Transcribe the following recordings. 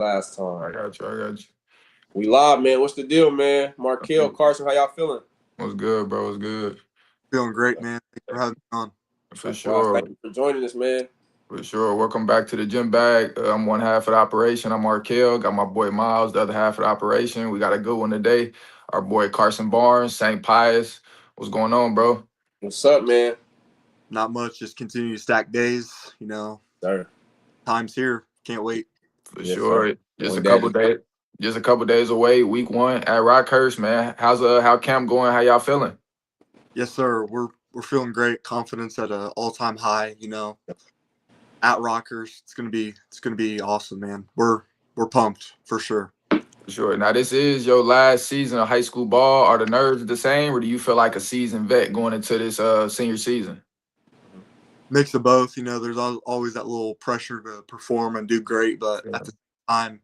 last time. I got you. We live, man. What's the deal, man? Markel, Carson, how y'all feeling? What's good, bro? What's good? Feeling great, man. Thanks for having me on. For Likewise, thank sure. you for joining us, man. For sure. Welcome back to the gym bag. I'm one half of the operation. I'm Markel. Got my boy Miles, the other half of the operation. We got a good one today. Our boy Carson Barnes, St. Pius. What's going on, bro? What's up, man? Not much, just continue to stack days. Sir. Time's here. Can't wait. For Yes, sir. sure. Just Young a couple daddy. days. Just a couple days away. Week 1 at Rockhurst, man. How camp going? How y'all feeling? Yes, sir. We're feeling great. Confidence at an all-time high. At Rockers, it's gonna be awesome, man. We're pumped for sure. For sure. Now this is your last season of high school ball. Are the nerves the same, or do you feel like a seasoned vet going into this senior season? Mix of both. There's always that little pressure to perform and do great, but at the same time,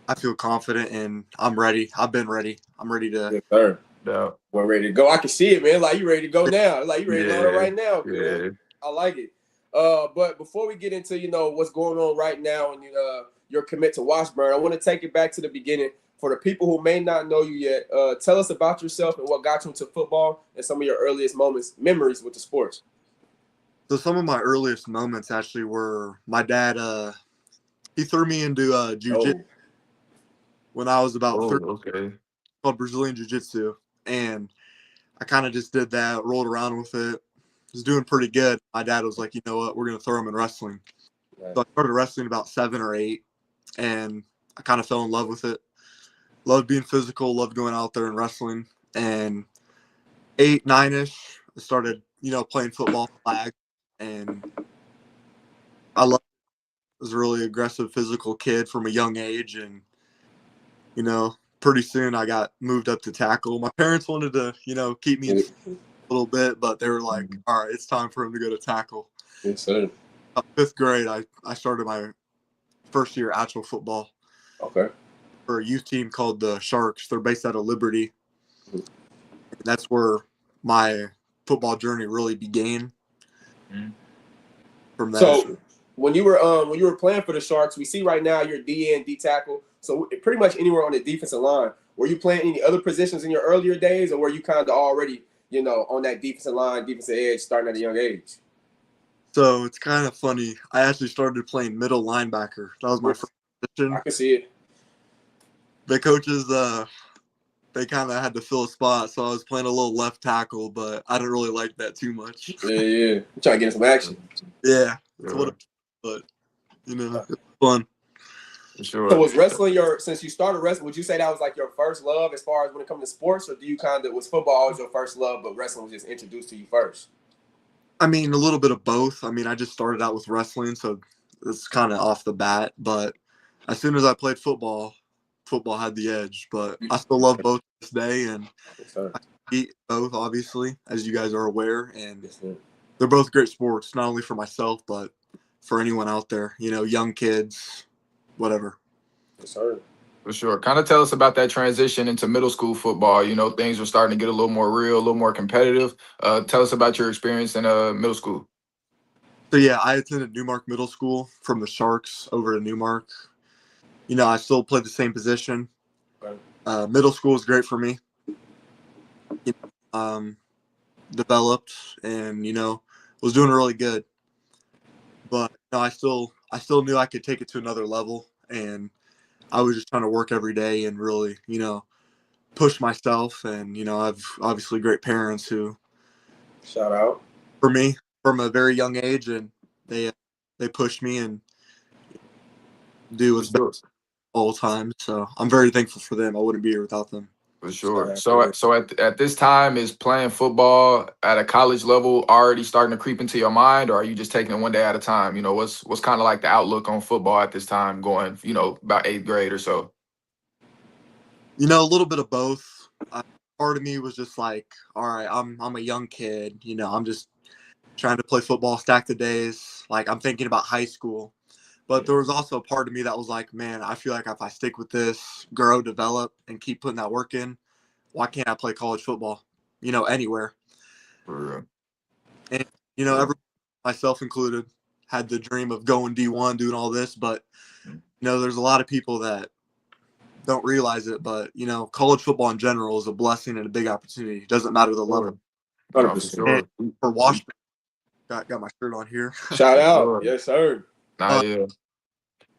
I feel confident and I'm ready. I've been ready. I'm ready to. Yes, sir. Yeah. We're ready to go. I can see it, man. Like you ready to go now. Like you ready to learn Yeah. right now, man. Yeah. I like it. But before we get into what's going on right now and your commit to Washburn, I want to take it back to the beginning for the people who may not know you yet. Tell us about yourself and what got you into football and some of your earliest memories with the sports. So some of my earliest moments actually were my dad. He threw me into jujitsu Oh, when I was about Oh, 30, okay. called Brazilian Jiu-Jitsu, and I kind of just did that, rolled around with it, was doing pretty good. My dad was like, you know what, we're gonna throw him in wrestling. right. So I started wrestling about 7 or 8, and I kind of fell in love with it. Loved being physical, loved going out there and wrestling. And 8, 9ish, I started, playing football flag, and I loved. Was a really aggressive, physical kid from a young age, and pretty soon I got moved up to tackle. My parents wanted to, keep me in a little bit, but they were like, all right, it's time for him to go to tackle. Yes, sir. 5th grade, I started my first year actual football Okay. for a youth team called the Sharks. They're based out of Liberty. And that's where my football journey really began. Mhm. From that. So when you were playing for the Sharks, we see right now you're D and D tackle. So pretty much anywhere on the defensive line. Were you playing any other positions in your earlier days, or were you kind of already on that defensive line, defensive edge, starting at a young age? So it's kind of funny. I actually started playing middle linebacker. That was my Yes, first position. I can see it. The coaches, they kind of had to fill a spot, so I was playing a little left tackle, but I didn't really like that too much. Yeah, yeah. I'm trying to get in some action. Yeah, it's Yeah, what, but it's fun. for So sure. was wrestling since you started wrestling? Would you say that was like your first love as far as when it comes to sports, or do you was football always your first love, but wrestling was just introduced to you first? I mean, a little bit of both. I mean, I just started out with wrestling, so it's kind of off the bat. But as soon as I played football, football had the edge. But I still love both to this day, and Yes, sir. I compete both, obviously, as you guys are aware. And Yes, sir. they're both great sports, not only for myself, but for anyone out there, young kids, whatever. Yes, sir. For sure. Kind of tell us about that transition into middle school football. Things were starting to get a little more real, a little more competitive. Tell us about your experience in middle school. So, yeah, I attended Newmark Middle School from the Sharks over to Newmark. I still played the same position. Okay. Middle school was great for me. Um, developed and was doing really good, but I still knew I could take it to another level, and I was just trying to work every day and really push myself. And I've obviously great parents who, Shout out. for me, from a very young age, and they pushed me and do For what's best sure. all the time. So I'm very thankful for them. I wouldn't be here without them. For Shout sure. out. So at this time, is playing football at a college level already starting to creep into your mind, or are you just taking it one day at a time? What's kind of like the outlook on football at this time, going about 8th grade or so. A little bit of both. Part of me was just like, all right, I'm a young kid. I'm just trying to play football, stack the days. Like I'm thinking about high school. But there was also a part of me that was like, man, I feel like if I stick with this, grow, develop, and keep putting that work in, why can't I play college football? Anywhere. For real. And Yeah. every myself included, had the dream of going D1, doing all this, but there's a lot of people that don't realize it, but college football in general is a blessing and a big opportunity. It doesn't matter the level. 100%. Sure. For Washburn, got my shirt on here. Shout out. Sure. Yes, sir.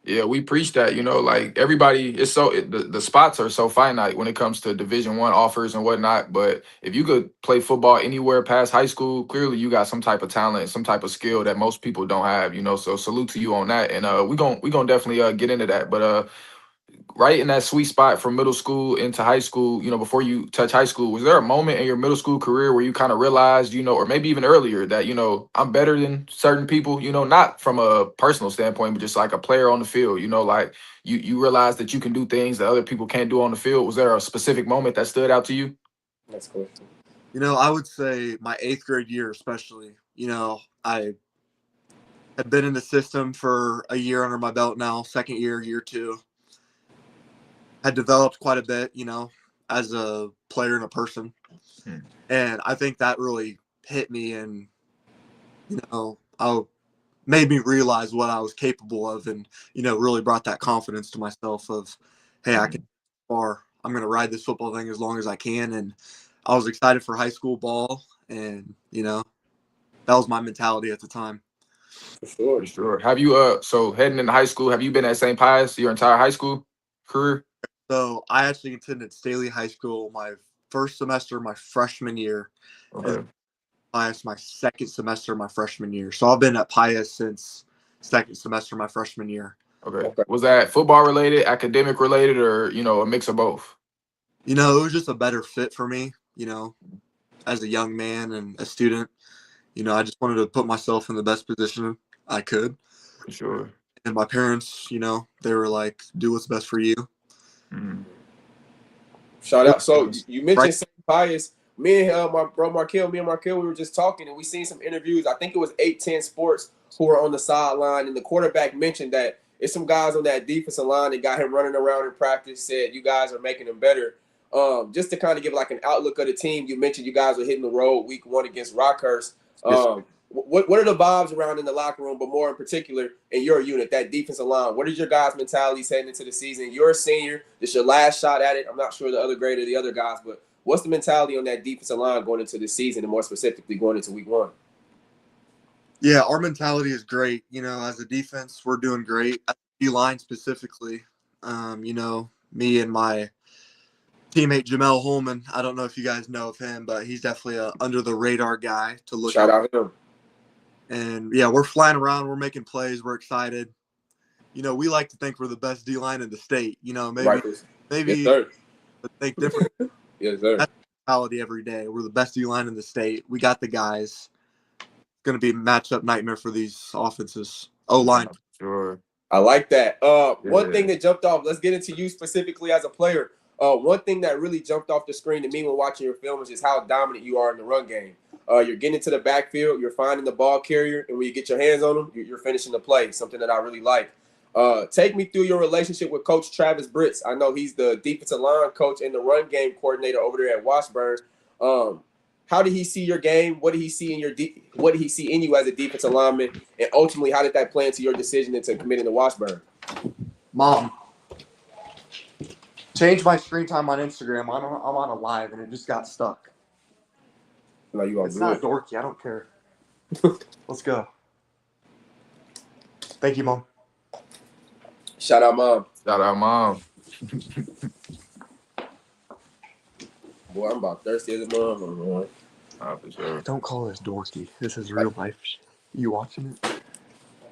Yeah, we preach that, like everybody is the spots are so finite when it comes to Division I offers and whatnot. But if you could play football anywhere past high school, clearly you got some type of talent, some type of skill that most people don't have, so salute to you on that. And we gonna definitely get into that. But right in that sweet spot from middle school into high school, before you touch high school, was there a moment in your middle school career where you kind of realized, or maybe even earlier that, I'm better than certain people, not from a personal standpoint, but just like a player on the field, like you realize that you can do things that other people can't do on the field? Was there a specific moment that stood out to you? That's cool. I would say my 8th grade year, especially, I had been in the system for a year under my belt now, second year 2. Had developed quite a bit, as a player and a person. And I think that really hit me and, made me realize what I was capable of and, really brought that confidence to myself of, hey, I can far. I'm going to ride this football thing as long as I can. And I was excited for high school ball. And, that was my mentality at the time. For sure. Have you, so heading into high school, have you been at St. Pius your entire high school career? So I actually attended Staley High School my first semester, my freshman year. Okay. And Pius my second semester, my freshman year. So I've been at Pius since second semester, my freshman year. Okay. Was that football related, academic related, or, a mix of both? It was just a better fit for me, as a young man and a student. I just wanted to put myself in the best position I could. For sure. And my parents, they were like, do what's best for you. Shout out. So you mentioned St. Pius. Me and my bro Markel, we were just talking and we seen some interviews. I think it was 810 Sports who were on the sideline, and the quarterback mentioned that it's some guys on that defensive line that got him running around in practice, said you guys are making him better. Just to kind of give like an outlook of the team, you mentioned you guys were hitting the road week 1 against Rockhurst. What are the vibes around in the locker room, but more in particular in your unit, that defensive line? What is your guys' mentality heading into the season? You're a senior. This is your last shot at it. I'm not sure the other grade or the other guys, but what's the mentality on that defensive line going into the season and more specifically going into week 1? Yeah, our mentality is great. As a defense, we're doing great. At the D-line specifically, me and my teammate Jamel Holman, I don't know if you guys know of him, but he's definitely a under-the-radar guy to look at. Shout out him. And, yeah, we're flying around. We're making plays. We're excited. We like to think we're the best D-line in the state. Maybe yes, think different. Yes, sir. That's the mentality every day. We're the best D-line in the state. We got the guys. It's going to be a matchup nightmare for these offenses. O-line. Sure. I like that. One thing that jumped off, let's get into you specifically as a player. One thing that really jumped off the screen to me when watching your film is just how dominant you are in the run game. You're getting into the backfield, you're finding the ball carrier, and when you get your hands on them, you're finishing the play, something that I really like. Take me through your relationship with Coach Travis Britz. I know he's the defensive line coach and the run game coordinator over there at Washburn. How did he see your game? What did he see in you as a defensive lineman? And ultimately, how did that play into your decision into committing to Washburn? Mom, change my screen time on Instagram. I'm on a live and it just got stuck. No, you all it's good. Not dorky. I don't care. Let's go. Thank you, Mom. Shout out, Mom. Shout out, Mom. Boy, I'm about thirsty as a motherfucker. For sure. Don't call this dorky. This is real life. You watching it?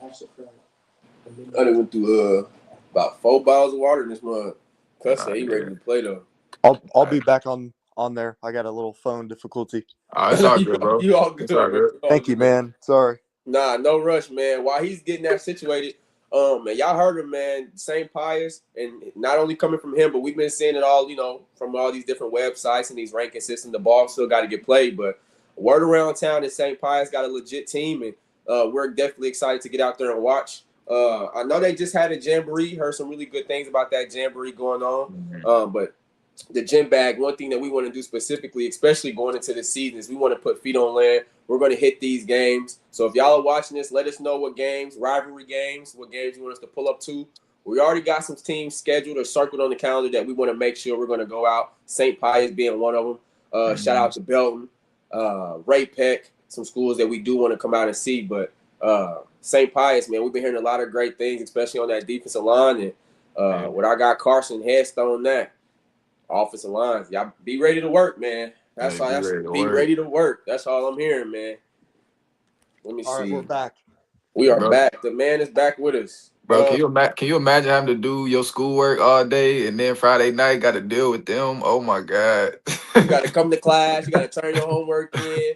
I done went through about 4 bottles of water in this month. Cuss he ready to play though. I'll be back on there. I got a little phone difficulty. It's all good, bro. You all good. It's all good. Thank you, man. Sorry. Nah, no rush, man. While he's getting that situated, man, y'all heard him, man. St. Pius, and not only coming from him, but we've been seeing it all, from all these different websites and these ranking systems. The ball still got to get played, but word around town that St. Pius got a legit team, and we're definitely excited to get out there and watch. I know they just had a jamboree. Heard some really good things about that jamboree going on. But the gym bag, one thing that we want to do specifically, especially going into the season, is we want to put feet on land. we're going to hit these games. So if y'all are watching this, let us know what games, rivalry games, what games you want us to pull up to. We already got some teams scheduled or circled on the calendar that we want to make sure we're going to go out. St. Pius being one of them. Shout out to Belton, Ray Peck, some schools that we do want to come out and see. But St. Pius, man, we've been hearing a lot of great things, especially on that defensive line. And what I got Carson headstone that offensive lines. Y'all be ready to work, man. That's all. Be ready to work. That's all I'm hearing, man. Let me see. All right, we're back. We are back. The man is back with us. Bro, can you imagine having to do your schoolwork all day and then Friday night got to deal with them? Oh my God. You got to come to class. You got to turn your homework in.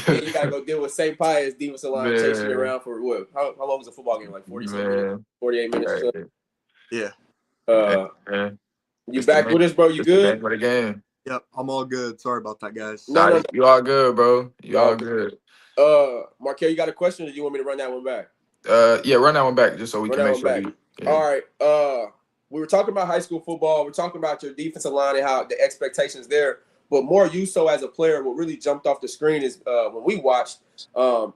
And you got to go deal with St. Pius defensive line chasing you around for what? How long was the football game? Like 47 minutes? 48 minutes? Right. Yeah. You back with us, bro? You good? For the game. Yep, I'm all good. Sorry about that, guys. No. You all good, bro. You all good. Markel, you got a question, or do you want me to run that one back? Yeah, run that one back just so we can make sure. All right. We were talking about high school football. We're talking about your defensive line and how the expectations there, but more you so as a player. What really jumped off the screen is when we watched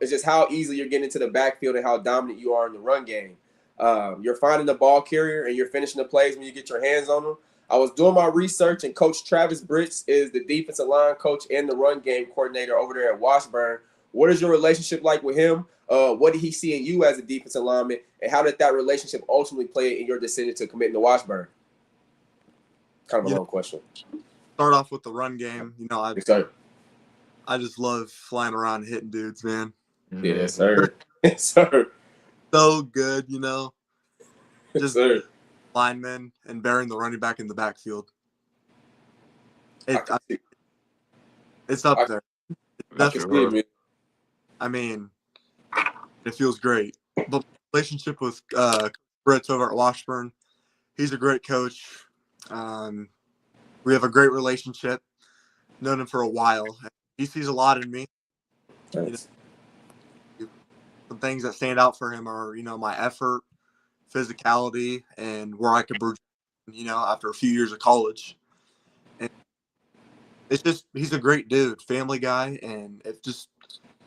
is just how easily you're getting into the backfield and how dominant you are in the run game. You're finding the ball carrier and you're finishing the plays when you get your hands on them. I was doing my research, and Coach Travis Britz is the defensive line coach and the run game coordinator over there at Washburn. What is your relationship like with him? What did he see in you as a defensive lineman, and how did that relationship ultimately play in your decision to commit to Washburn? Kind of a long question. Start off with the run game. You know, I just love flying around and hitting dudes, man. Yes, sir. Yes, sir. So good, you know. Just linemen and burying the running back in the backfield. It's up there. I mean, it feels great. But relationship with Brett over at Washburn, he's a great coach. We have a great relationship. Known him for a while. He sees a lot in me. Nice. You know, some things that stand out for him are, you know, my effort, physicality, and where I could bridge, you know, after a few years of college. And it's just, he's a great dude, family guy, and it just,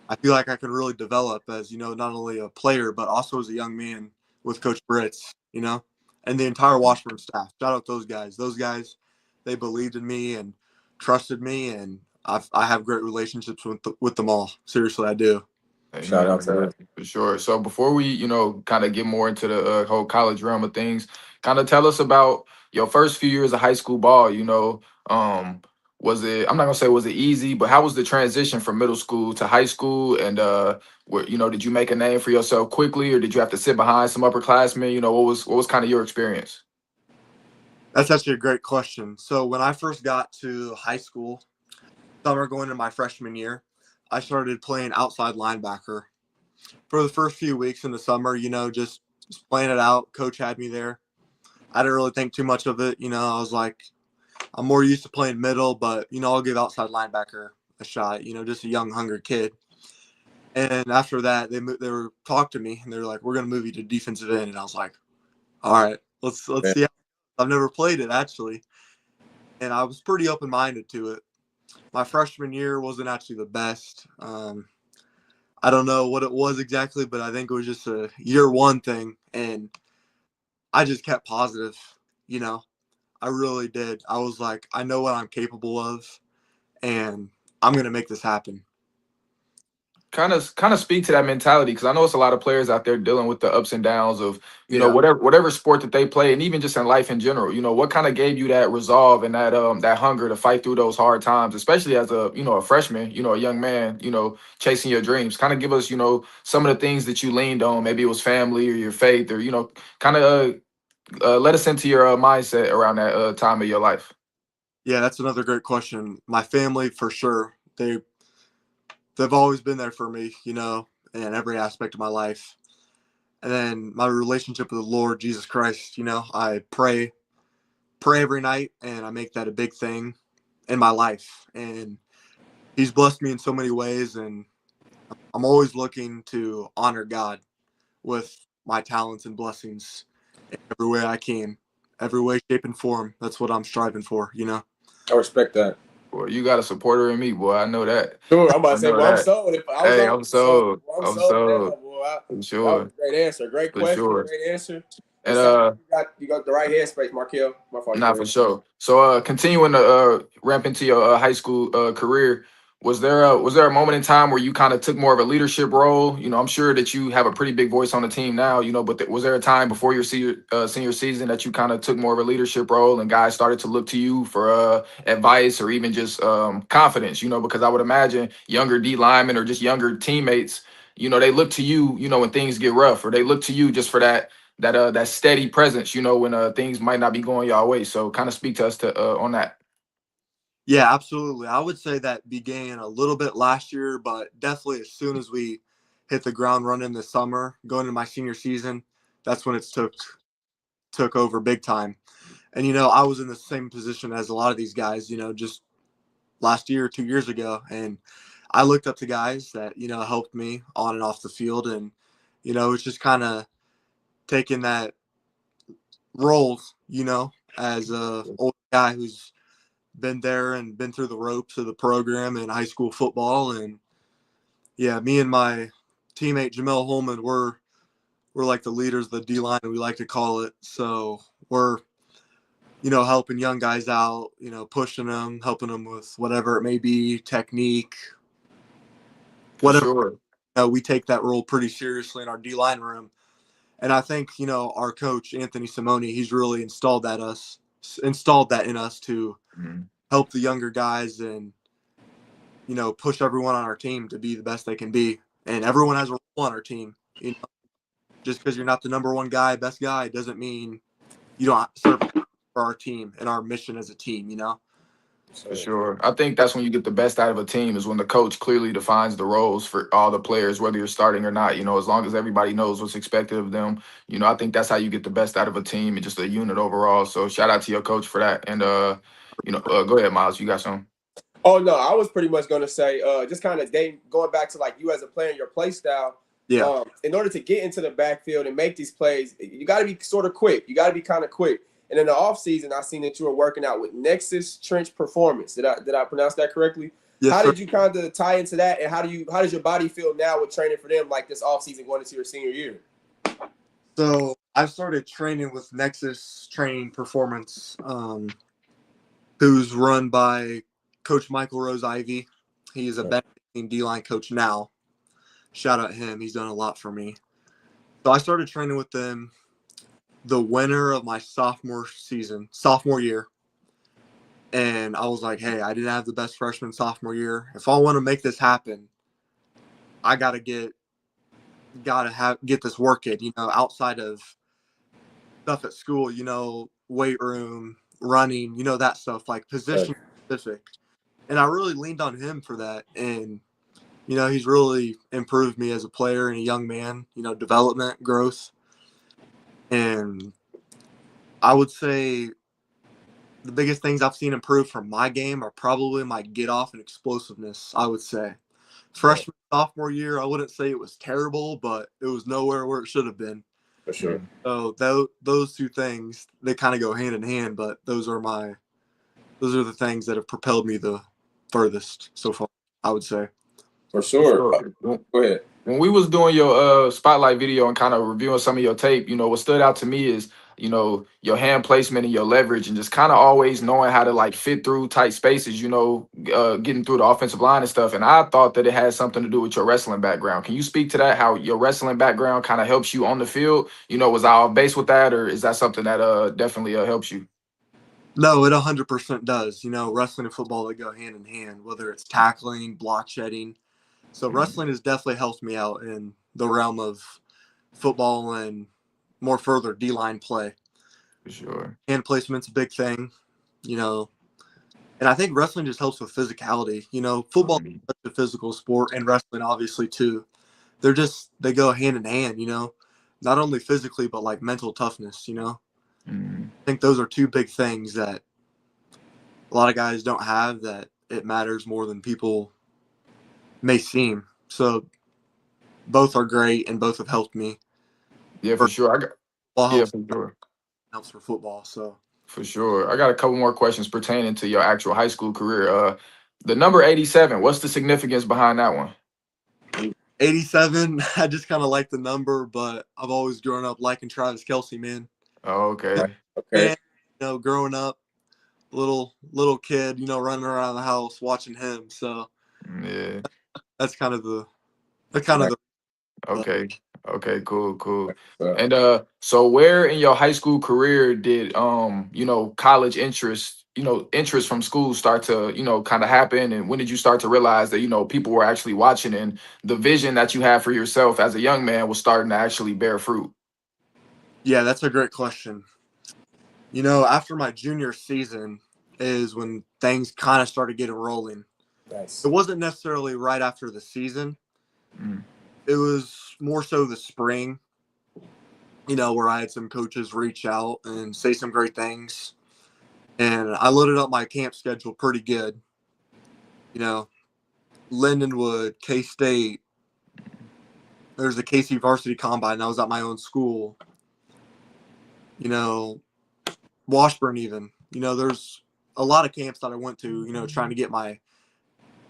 I feel like I can really develop as, you know, not only a player, but also as a young man with Coach Britz, you know, and the entire Washburn staff. Shout out those guys. Those guys, they believed in me and trusted me, and I have great relationships with them all. Seriously, I do. Shout out to that. For sure. So before we, you know, kind of get more into the whole college realm of things, kind of tell us about your first few years of high school ball. You know, was it? I'm not gonna say was it easy, but how was the transition from middle school to high school? And you know, did you make a name for yourself quickly, or did you have to sit behind some upperclassmen? You know, what was kind of your experience? That's actually a great question. So when I first got to high school, summer going into my freshman year, I started playing outside linebacker. For the first few weeks in the summer, you know, just playing it out. Coach had me there. I didn't really think too much of it. You know, I was like, I'm more used to playing middle, but, you know, I'll give outside linebacker a shot, you know, just a young, hungry kid. And after that, they were talking to me, and they were like, we're going to move you to defensive end. And I was like, all right, let's see. I've never played it, actually. And I was pretty open-minded to it. My freshman year wasn't actually the best. I don't know what it was exactly, but I think it was just a year one thing. And I just kept positive, you know. I really did. I was like, I know what I'm capable of, and I'm going to make this happen. Kind of speak to that mentality, because I know it's a lot of players out there dealing with the ups and downs of, you know, whatever sport that they play, and even just in life in general. You know, what kind of gave you that resolve and that hunger to fight through those hard times, especially as a, you know, a freshman, you know, a young man, you know, chasing your dreams? Kind of give us, you know, some of the things that you leaned on. Maybe it was family or your faith, or, you know, kind of let us into your mindset around that time of your life. Yeah, that's another great question. My family, for sure, they've always been there for me, you know, in every aspect of my life. And then my relationship with the Lord Jesus Christ, you know, I pray every night, and I make that a big thing in my life. And he's blessed me in so many ways, and I'm always looking to honor God with my talents and blessings in every way I can, every way, shape, and form. That's what I'm striving for, you know. I respect that. Boy, you got a supporter in me, boy. I know that. Sure, I'm about I to say, know well, I'm that. sold. If I was Hey, on, I'm so sold. well, I'm I'm sold sold. now, boy. For That was sure. a great answer, great For question, sure. great answer. It And sounds like you got the right headspace, Markel. My fault, you Not go for ahead. sure. So continuing to ramp into your high school career, was there a moment in time where you kind of took more of a leadership role? You know, I'm sure that you have a pretty big voice on the team now, you know, but was there a time before your senior season that you kind of took more of a leadership role and guys started to look to you for advice or even just confidence, you know, because I would imagine younger D linemen or just younger teammates, you know, they look to you, you know, when things get rough, or they look to you just for that steady presence, you know, when things might not be going your way. So kind of speak to us to on that. Yeah, absolutely. I would say that began a little bit last year, but definitely as soon as we hit the ground running this summer, going into my senior season, that's when it took over big time. And I was in the same position as a lot of these guys, just last year, 2 years ago, and I looked up to guys that helped me on and off the field, and it's just kind of taking that role, as a old guy who's been there and been through the ropes of the program in high school football. And yeah, me and my teammate Jamel Holman, we're like the leaders of the D line, we like to call it. So we're helping young guys out, pushing them, helping them with whatever it may be, technique, For whatever. sure. We take that role pretty seriously in our D line room. And I think, our coach, Anthony Simone, he's really installed that in us to Mhm. help the younger guys and, push everyone on our team to be the best they can be. And everyone has a role on our team. Just because you're not the number one guy, best guy, doesn't mean you don't serve for our team and our mission as a team. For sure. I think that's when you get the best out of a team is when the coach clearly defines the roles for all the players, whether you're starting or not. You know, as long as everybody knows what's expected of them, you know, I think that's how you get the best out of a team and just a unit overall. So shout out to your coach for that. And go ahead, Miles. You got some. Oh no, I was pretty much gonna say, just kind of going back to like you as a player and your play style. Yeah. In order to get into the backfield and make these plays, you got to be sort of quick. You got to be kind of quick. And in the offseason, I seen that you were working out with Nexus Trench Performance. Did I pronounce that correctly? Yes, How sir. did you kind of tie into that, and how does your body feel now with training for them like this offseason going into your senior year? So I've started training with Nexus Training Performance, who's run by Coach Michael Rose Ivy. He is a Benedictine D-line coach now. Shout out him. He's done a lot for me. So I started training with them the winter of my sophomore year. And I was like, hey, I didn't have the best freshman sophomore year. If I want to make this happen, I gotta get this work in, outside of stuff at school, weight room, running, that stuff, like position specific. And I really leaned on him for that. And, he's really improved me as a player and a young man, development, growth. And I would say the biggest things I've seen improve from my game are probably my get off and explosiveness, I would say. Freshman, sophomore year, I wouldn't say it was terrible, but it was nowhere where it should have been. For sure. So those two things, they kind of go hand in hand, but those are the things that have propelled me the furthest so far, I would say. For For sure. sure. Go ahead. When we was doing your spotlight video and kind of reviewing some of your tape, you know, what stood out to me is, you know, your hand placement and your leverage and just kind of always knowing how to like fit through tight spaces, you know, getting through the offensive line and stuff. And I thought that it had something to do with your wrestling background. Can you speak to that? How your wrestling background kind of helps you on the field? You know, was I off base with that, or is that something that definitely helps you? No, it 100% does. Wrestling and football, they go hand in hand, whether it's tackling, block shedding. So wrestling has definitely helped me out in the realm of football and more further D-line play. For sure. Hand placement's a big thing, you know, and I think wrestling just helps with physicality. Football is such a physical sport, and wrestling obviously too. They go hand in hand, not only physically, but like mental toughness, Mhm. I think those are two big things that a lot of guys don't have, that it matters more than people may seem. So both are great and both have helped me. Yeah, for sure. Football Yeah, for sure. helps for football. So For sure. I got a couple more questions pertaining to your actual high school career. The number 87, what's the significance behind that one? 87. I just kind of like the number, but I've always grown up liking Travis Kelsey, man. Oh, okay. Okay. And growing up, little kid, running around the house watching him. So Yeah. that's kind of the. But Okay. Okay, cool. Uh, And so where in your high school career did college interest, interest from school start to, kind of happen, and when did you start to realize that, people were actually watching and the vision that you had for yourself as a young man was starting to actually bear fruit? yeah, that's a great question. After my junior season is when things kind of started getting rolling. It nice. wasn't necessarily right after the season. Mm. It was more so the spring, where I had some coaches reach out and say some great things. And I loaded up my camp schedule pretty good. You know, Lindenwood, K State. There's the KC varsity combine. I was at my own school. You know, Washburn even. There's a lot of camps that I went to, trying to get my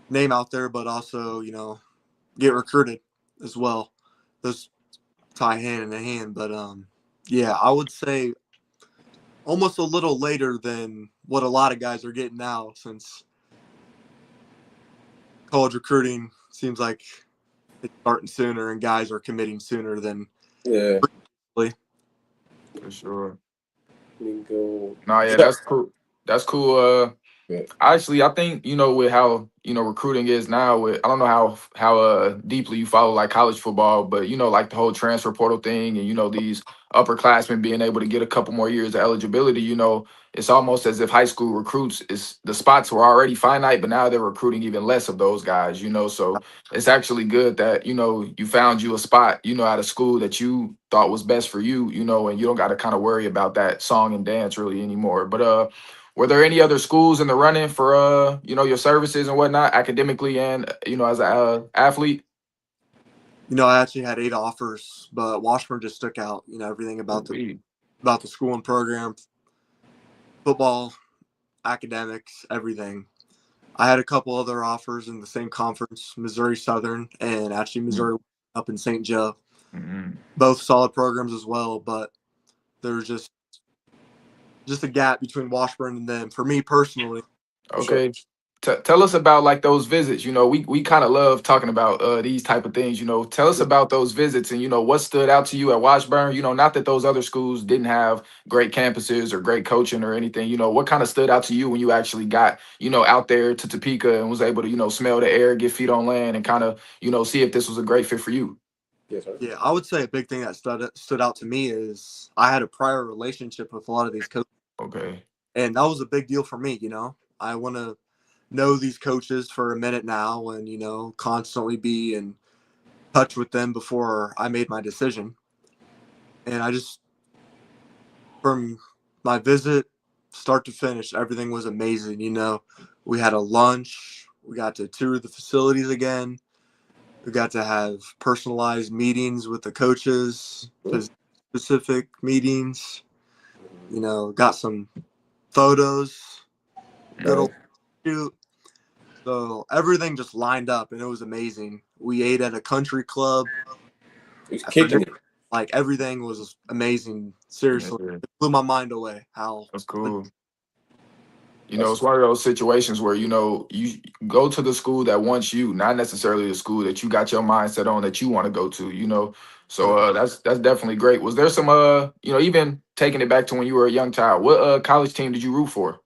name out there, but also, get recruited as well. Those tie hand in hand. But yeah, I would say almost a little later than what a lot of guys are getting now, since college recruiting seems like it's starting sooner and guys are committing sooner than Yeah. previously. For sure. Let me go. No, yeah, Yeah. that's cool. That's cool. Yeah. Actually, I think with how recruiting is now. With I don't know how deeply you follow like college football, but like the whole transfer portal thing, and these upperclassmen being able to get a couple more years of eligibility. It's almost as if high school recruits is the spots were already finite, but now they're recruiting even less of those guys. So it's actually good that you found you a spot at a school that you thought was best for you. And you don't got to kind of worry about that song and dance really anymore. But were there any other schools in the running for your services and whatnot, academically and as a athlete? I actually had 8 offers, but Washburn just stuck out. Everything about the Ooh-wee. school and program, football, academics, everything. I had a couple other offers in the same conference, Missouri Southern and actually Missouri up in St. Joe. Mm-hmm. Both solid programs as well, but there's just a gap between Washburn and them. For me personally, For sure. Okay. Tell us about like those visits. We kind of love talking about these type of things. Tell us Yeah. about those visits and what stood out to you at Washburn. Not that those other schools didn't have great campuses or great coaching or anything. What kind of stood out to you when you actually got out there to Topeka and was able to smell the air, get feet on land, and kind of see if this was a great fit for you. Yes, sir. yeah, I would say a big thing that stood out to me is I had a prior relationship with a lot of these coaches, Okay. and that was a big deal for me. I want to know these coaches for a minute now, and constantly be in touch with them before I made my decision. And I just, from my visit, start to finish, everything was amazing. We had a lunch, we got to tour the facilities again, we got to have personalized meetings with the coaches, specific meetings. Got some photos, good Nice. old shoot. So everything just lined up, and it was amazing. We ate at a country club. He's For kicking dinner. it. Like, everything was amazing. Seriously, Yeah, it blew my mind away. How that's cool. That's It's one of those situations where, you go to the school that wants you, not necessarily the school that you got your mindset on that you want to go to. So that's definitely great. Was there some even taking it back to when you were a young child, what college team did you root for?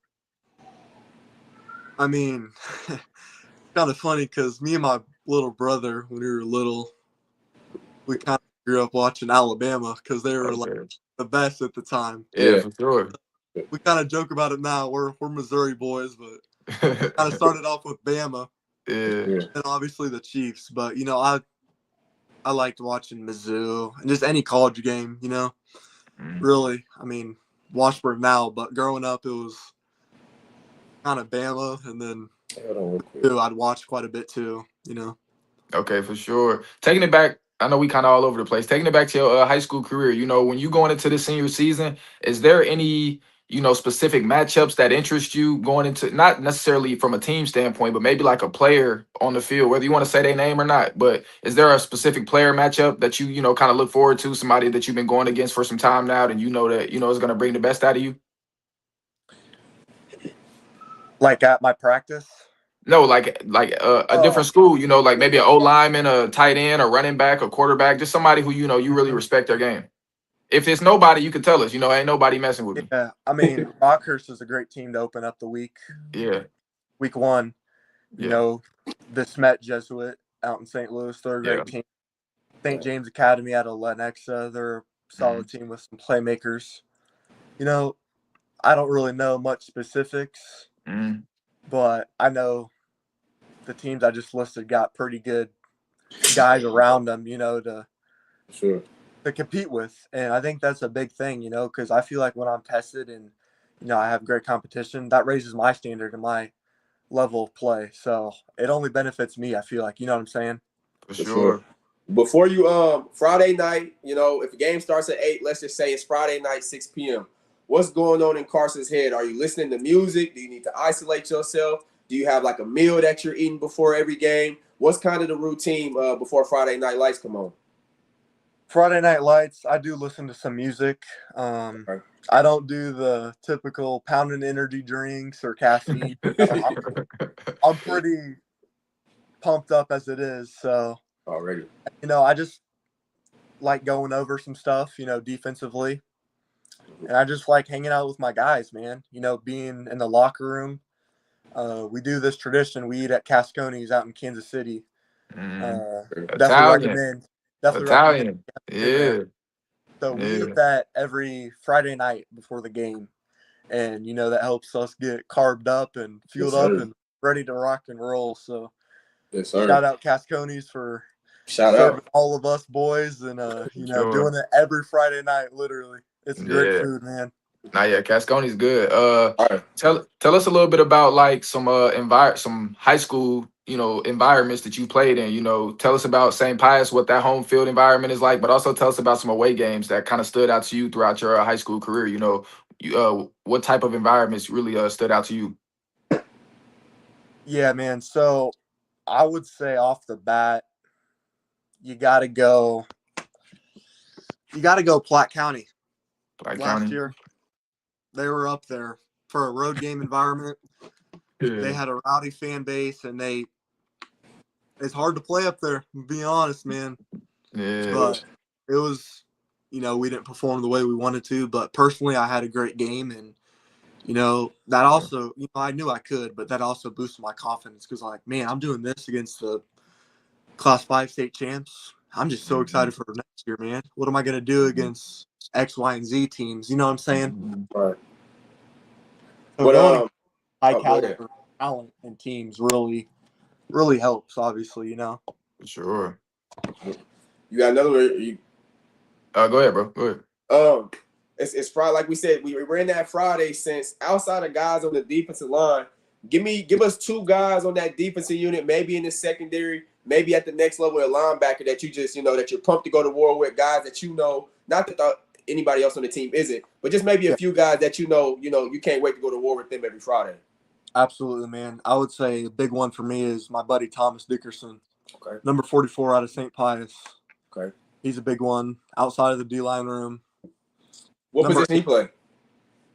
I mean, kind of funny because me and my little brother, when we were little, we kind of grew up watching Alabama because they were like Okay. the best at the time. Yeah, yeah. for sure. We kind of joke about it now. We're Missouri boys, but kind of started off with Bama Yeah. Yeah. and obviously the Chiefs. But I liked watching Mizzou and just any college game. Mm. Really, I mean, Washburn now, but growing up it was kind of Bama, and then Hold on real quick. I'd watch quite a bit too. Okay, for sure. Taking it back, I know we kind of all over the place. Taking it back to your high school career, when you going into the senior season, is there any, specific matchups that interest you going into, not necessarily from a team standpoint, but maybe like a player on the field, whether you want to say their name or not. But is there a specific player matchup that you kind of look forward to, somebody that you've been going against for some time now, and that is going to bring the best out of you? Like at my practice? No, like a different school, like maybe an O lineman, a tight end, a running back, a quarterback, just somebody who you really respect their game. If it's nobody, you can tell us. Ain't nobody messing with me. Yeah, I mean, Rockhurst is a great team to open up the week. Yeah. Week 1, Yeah. the Smet Jesuit out in St. Louis, they're a great team. St. James Academy out of Lenexa, they're a solid team with some playmakers. I don't really know much specifics, but I know the teams I just listed got pretty good guys around them, to compete with. And I think that's a big thing, because I feel like when I'm tested and, I have great competition, that raises my standard and my level of play. So it only benefits me, I feel like. You know what I'm saying? For sure. Before you Friday night, if the game starts at 8, let's just say it's Friday night, 6 p.m. What's going on in Carson's head? Are you listening to music? Do you need to isolate yourself? Do you have like a meal that you're eating before every game? What's kind of the routine before Friday night lights come on? Friday night lights, I do listen to some music. I don't do the typical pounding energy drinks or caffeine. I'm pretty pumped up as it is. So already, I just like going over some stuff, defensively. And I just like hanging out with my guys, man. Being in the locker room. We do this tradition. We eat at Casconi's out in Kansas City. Italian. Definitely recommend. Yeah. So we eat that every Friday night before the game. And, that helps us get carved up and fueled up and ready to rock and roll. So shout out Casconi's for serving all of us boys and, doing it every Friday night, literally. It's great food, man. Nah, yeah, Casconi's good. Tell us a little bit about like some high school, environments that you played in. Tell us about St. Pius, what that home field environment is like, but also tell us about some away games that kind of stood out to you throughout your high school career. What type of environments really stood out to you? Yeah, man. So I would say off the bat, you gotta go Platte County. Last year, they were up there for a road game environment. They had a rowdy fan base, and it's hard to play up there, to be honest, man. Yeah. But it was, we didn't perform the way we wanted to. But personally, I had a great game, and that also, I knew I could, but that also boosted my confidence because, like, man, I'm doing this against the Class 5 state champs. I'm just so excited for next year, man. What am I going to do against X, Y, and Z teams? You know what I'm saying? Right. So high caliber talent and teams really helps, obviously, For sure. You got another one? Go ahead, bro. Go ahead. It's Friday, like we said, we ran that Friday since outside of guys on the defensive line. Give us 2 guys on that defensive unit, maybe in the secondary, maybe at the next level, a linebacker that you just, that you're pumped to go to war with, guys that not that anybody else on the team isn't, but just maybe a few guys that you can't wait to go to war with them every Friday. Absolutely, man. I would say a big one for me is my buddy Thomas Dickerson. Okay. Number 44 out of St. Pius. Okay. He's a big one outside of the D-line room. What position he play?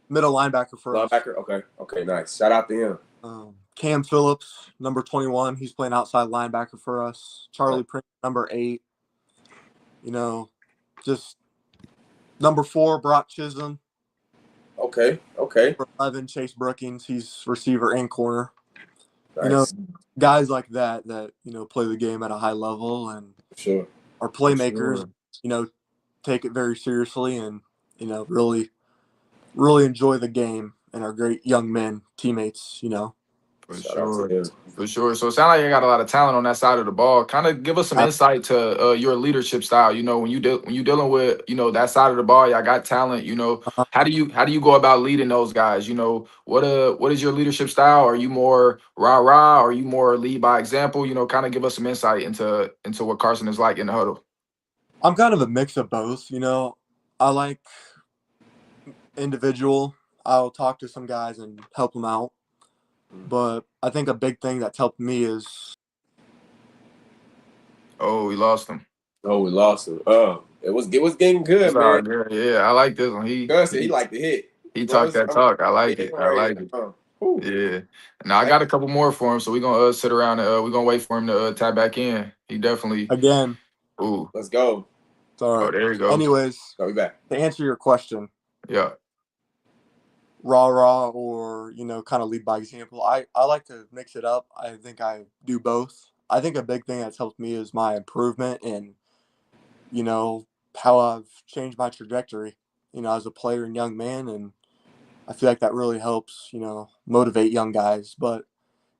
Middle linebacker for us. Linebacker? Okay, nice. Shout out to him. Cam Phillips, number 21. He's playing outside linebacker for us. Charlie Prince, number 8. Just number 4, Brock Chisholm. Okay. For 11, Chase Brookings. He's receiver and corner. Nice. Guys like that play the game at a high level and are playmakers. Take it very seriously and really enjoy the game and are great young men, teammates. For sure. So it sounds like you got a lot of talent on that side of the ball. Kind of give us some insight to your leadership style. When you dealing with that side of the ball, y'all got talent. How do you go about leading those guys? What is your leadership style? Are you more rah-rah? Are you more lead by example? Kind of give us some insight into what Carson is like in the huddle. I'm kind of a mix of both. I like individual I'll talk to some guys and help them out. But I think a big thing that's helped me is Oh, we lost him. Oh, we lost him. It was getting good, It's all man. good. Yeah, I like this one. Carson, he liked to hit. He Bro, talked that talk. I like it. I right like here. it. Yeah. Now I got a couple more for him, so we're gonna sit around and we're gonna wait for him to tap back in. He definitely. again. Ooh. Let's go. Sorry. Oh, there you go. Anyways, I'll be back. to answer your question, Yeah. rah or kind of lead by example. I like to mix it up. I think I do both. I think a big thing that's helped me is my improvement in how I've changed my trajectory as a player and young man, and I feel like that really helps motivate young guys. But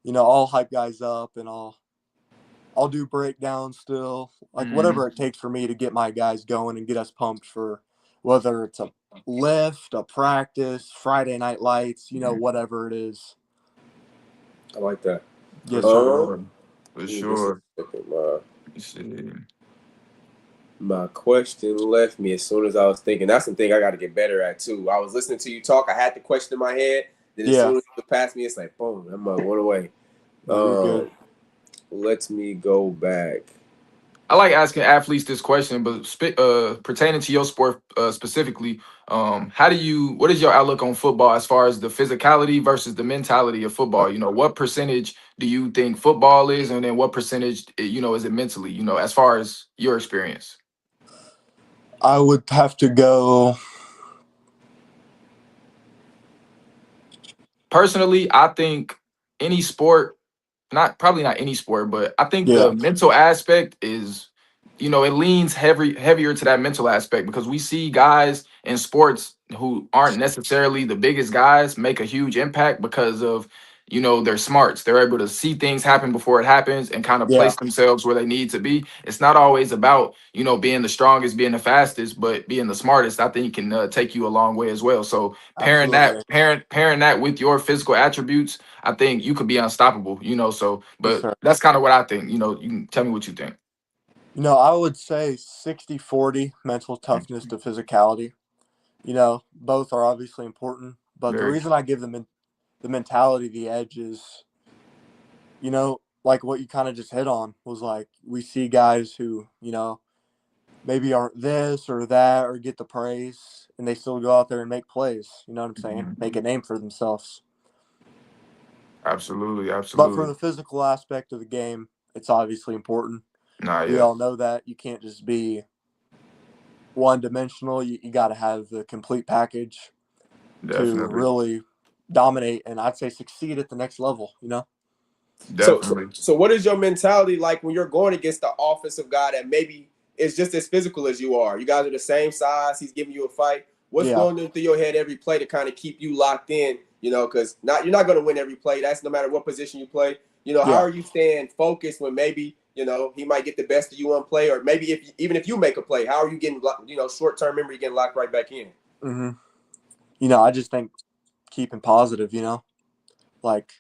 I'll hype guys up, and I'll do breakdowns still, like whatever it takes for me to get my guys going and get us pumped for whether it's a lift, a practice, Friday night lights, whatever it is. I like that. Yes, sir. For sure. My question left me as soon as I was thinking. That's the thing I got to get better at too. I was listening to you talk. I had the question in my head. Then as soon as it passed me, it's like boom, I'm one away. Good. Let me go back. I like asking athletes this question, but pertaining to your sport specifically, what is your outlook on football as far as the physicality versus the mentality of football? What percentage do you think football is, and then what percentage, is it mentally, as far as your experience? I would have to go. Personally, I think any sport, probably not any sport, but I think the mental aspect is, it leans heavier to that mental aspect, because we see guys in sports who aren't necessarily the biggest guys make a huge impact because of, their smarts. They're able to see things happen before it happens and kind of place themselves where they need to be. It's not always about, being the strongest, being the fastest, but being the smartest, I think can take you a long way as well. So pairing that with your physical attributes, I think you could be unstoppable, but that's kind of what I think. You can tell me what you think. I would say 60-40 mental toughness to physicality. Both are obviously important, but the reason I give them the mentality the edge is, like what you kind of just hit on was like we see guys who, maybe aren't this or that or get the praise, and they still go out there and make plays. You know what I'm saying? Make a name for themselves. Absolutely. But for the physical aspect of the game, it's obviously important. We all know that you can't just be one-dimensional. You got to have the complete package to really dominate and I'd say succeed at the next level. So what is your mentality like when you're going against the offensive guy that maybe is just as physical as you are? You guys are the same size. He's giving you a fight. What's going through your head every play to kind of keep you locked in? Because you're not going to win every play. That's no matter what position you play. How are you staying focused when maybe he might get the best of you on play, or maybe even if you make a play, how are you getting short-term memory getting locked right back in? I just think keeping positive. Like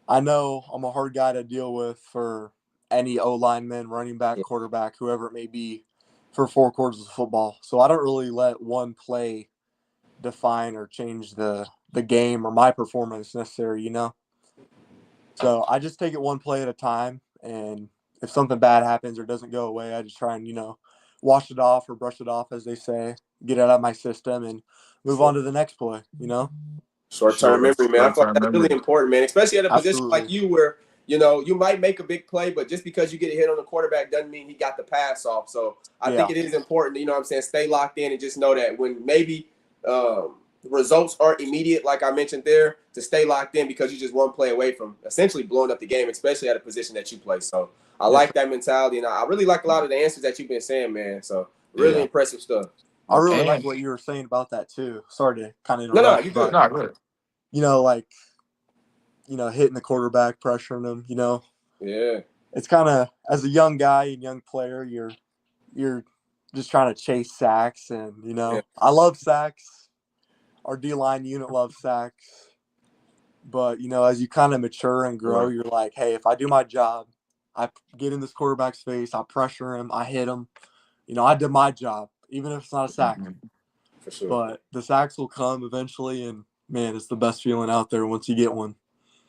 I know I'm a hard guy to deal with for any O lineman, running back, quarterback, whoever it may be, for 4 quarters of football. So I don't really let one play define or change the game or my performance necessarily. So I just take it one play at a time, and if something bad happens or doesn't go away, I just try and wash it off or brush it off, as they say, get it out of my system, and move on to the next play. Short-term memory, man. I feel like that's really important, man, especially at a position like you where, you might make a big play, but just because you get a hit on the quarterback doesn't mean he got the pass off. So I think it is important, stay locked in and just know that when maybe the results aren't immediate, like I mentioned there, to stay locked in because you just one play away from essentially blowing up the game, especially at a position that you play. So I like that mentality, and I really like a lot of the answers that you've been saying, man. So really impressive stuff. I really like what you were saying about that too. Sorry to kind of interrupt. No, you good. No, good. Hitting the quarterback, pressuring him. Yeah. It's kind of, as a young guy and young player, you're just trying to chase sacks, and I love sacks. Our D-line unit loves sacks, but as you kind of mature and grow, you're like, hey, if I do my job, I get in this quarterback's face, I pressure him, I hit him. I did my job, even if it's not a sack. For sure. But the sacks will come eventually, and man, it's the best feeling out there once you get one.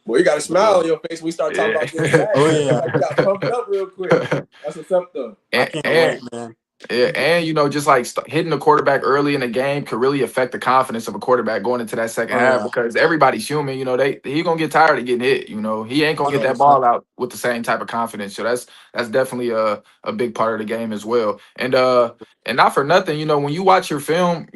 Well, you got a smile on your face when we start talking about getting sacks. Oh, yeah. Like you got pumped up real quick. That's what's up, though. I can't wait, man. Yeah, and just like hitting the quarterback early in the game could really affect the confidence of a quarterback going into that second half because everybody's human. He gonna get tired of getting hit. He ain't gonna get that 100%. ball out with the same type of confidence. So that's definitely a big part of the game as well. And not for nothing, when you watch your film,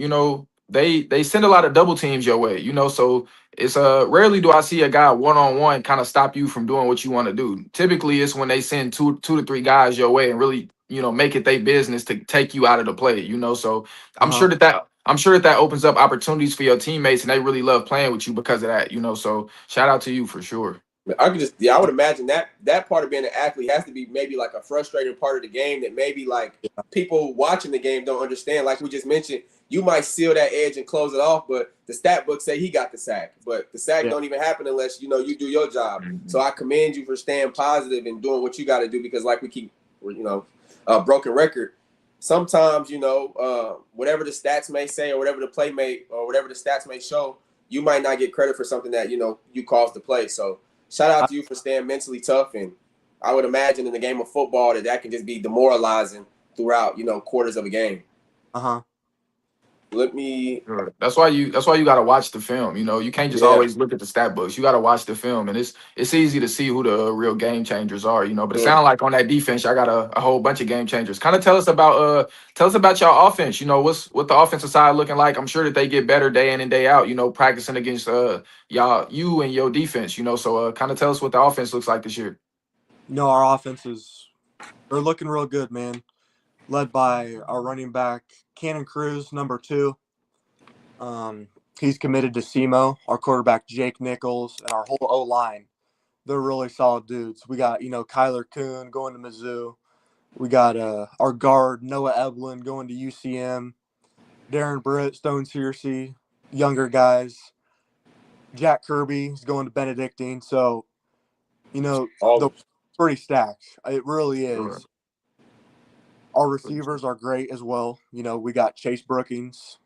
they send a lot of double teams your way. So it's rarely do I see a guy one-on-one kind of stop you from doing what you want to do. Typically, it's when they send two to three guys your way and really make it their business to take you out of the play. So I'm sure that opens up opportunities for your teammates, and they really love playing with you because of that. So shout out to you for sure. I would imagine that part of being an athlete has to be maybe like a frustrating part of the game that maybe like people watching the game don't understand. Like we just mentioned, you might seal that edge and close it off, but the stat book say he got the sack. But the sack don't even happen unless you do your job. Mm-hmm. So I commend you for staying positive and doing what you got to do because like we keep broken record. Sometimes whatever the stats may say or whatever the play may or whatever the stats may show, you might not get credit for something that you caused the play. So shout out to you for staying mentally tough, and I would imagine in the game of football that can just be demoralizing throughout quarters of a game. Sure. That's why you got to watch the film. You can't just always look at the stat books. You got to watch the film, and it's easy to see who the real game changers are. But it sounds like on that defense, I got a whole bunch of game changers. Kind of tell us about y'all offense. What the offensive side looking like. I'm sure that they get better day in and day out. Practicing against you and your defense. So kind of tell us what the offense looks like this year. Our offenses they're looking real good, man. Led by our running back, Cannon Cruz, number 2. He's committed to SEMO. Our quarterback, Jake Nichols, and our whole O-line. They're really solid dudes. We got, Kyler Kuhn going to Mizzou. We got our guard, Noah Eblin, going to UCM. Darren Britt, Stone Searcy, younger guys. Jack Kirby is going to Benedictine. So, the pretty stacked. It really is. Sure. Our receivers are great as well. We got Chase Brookings.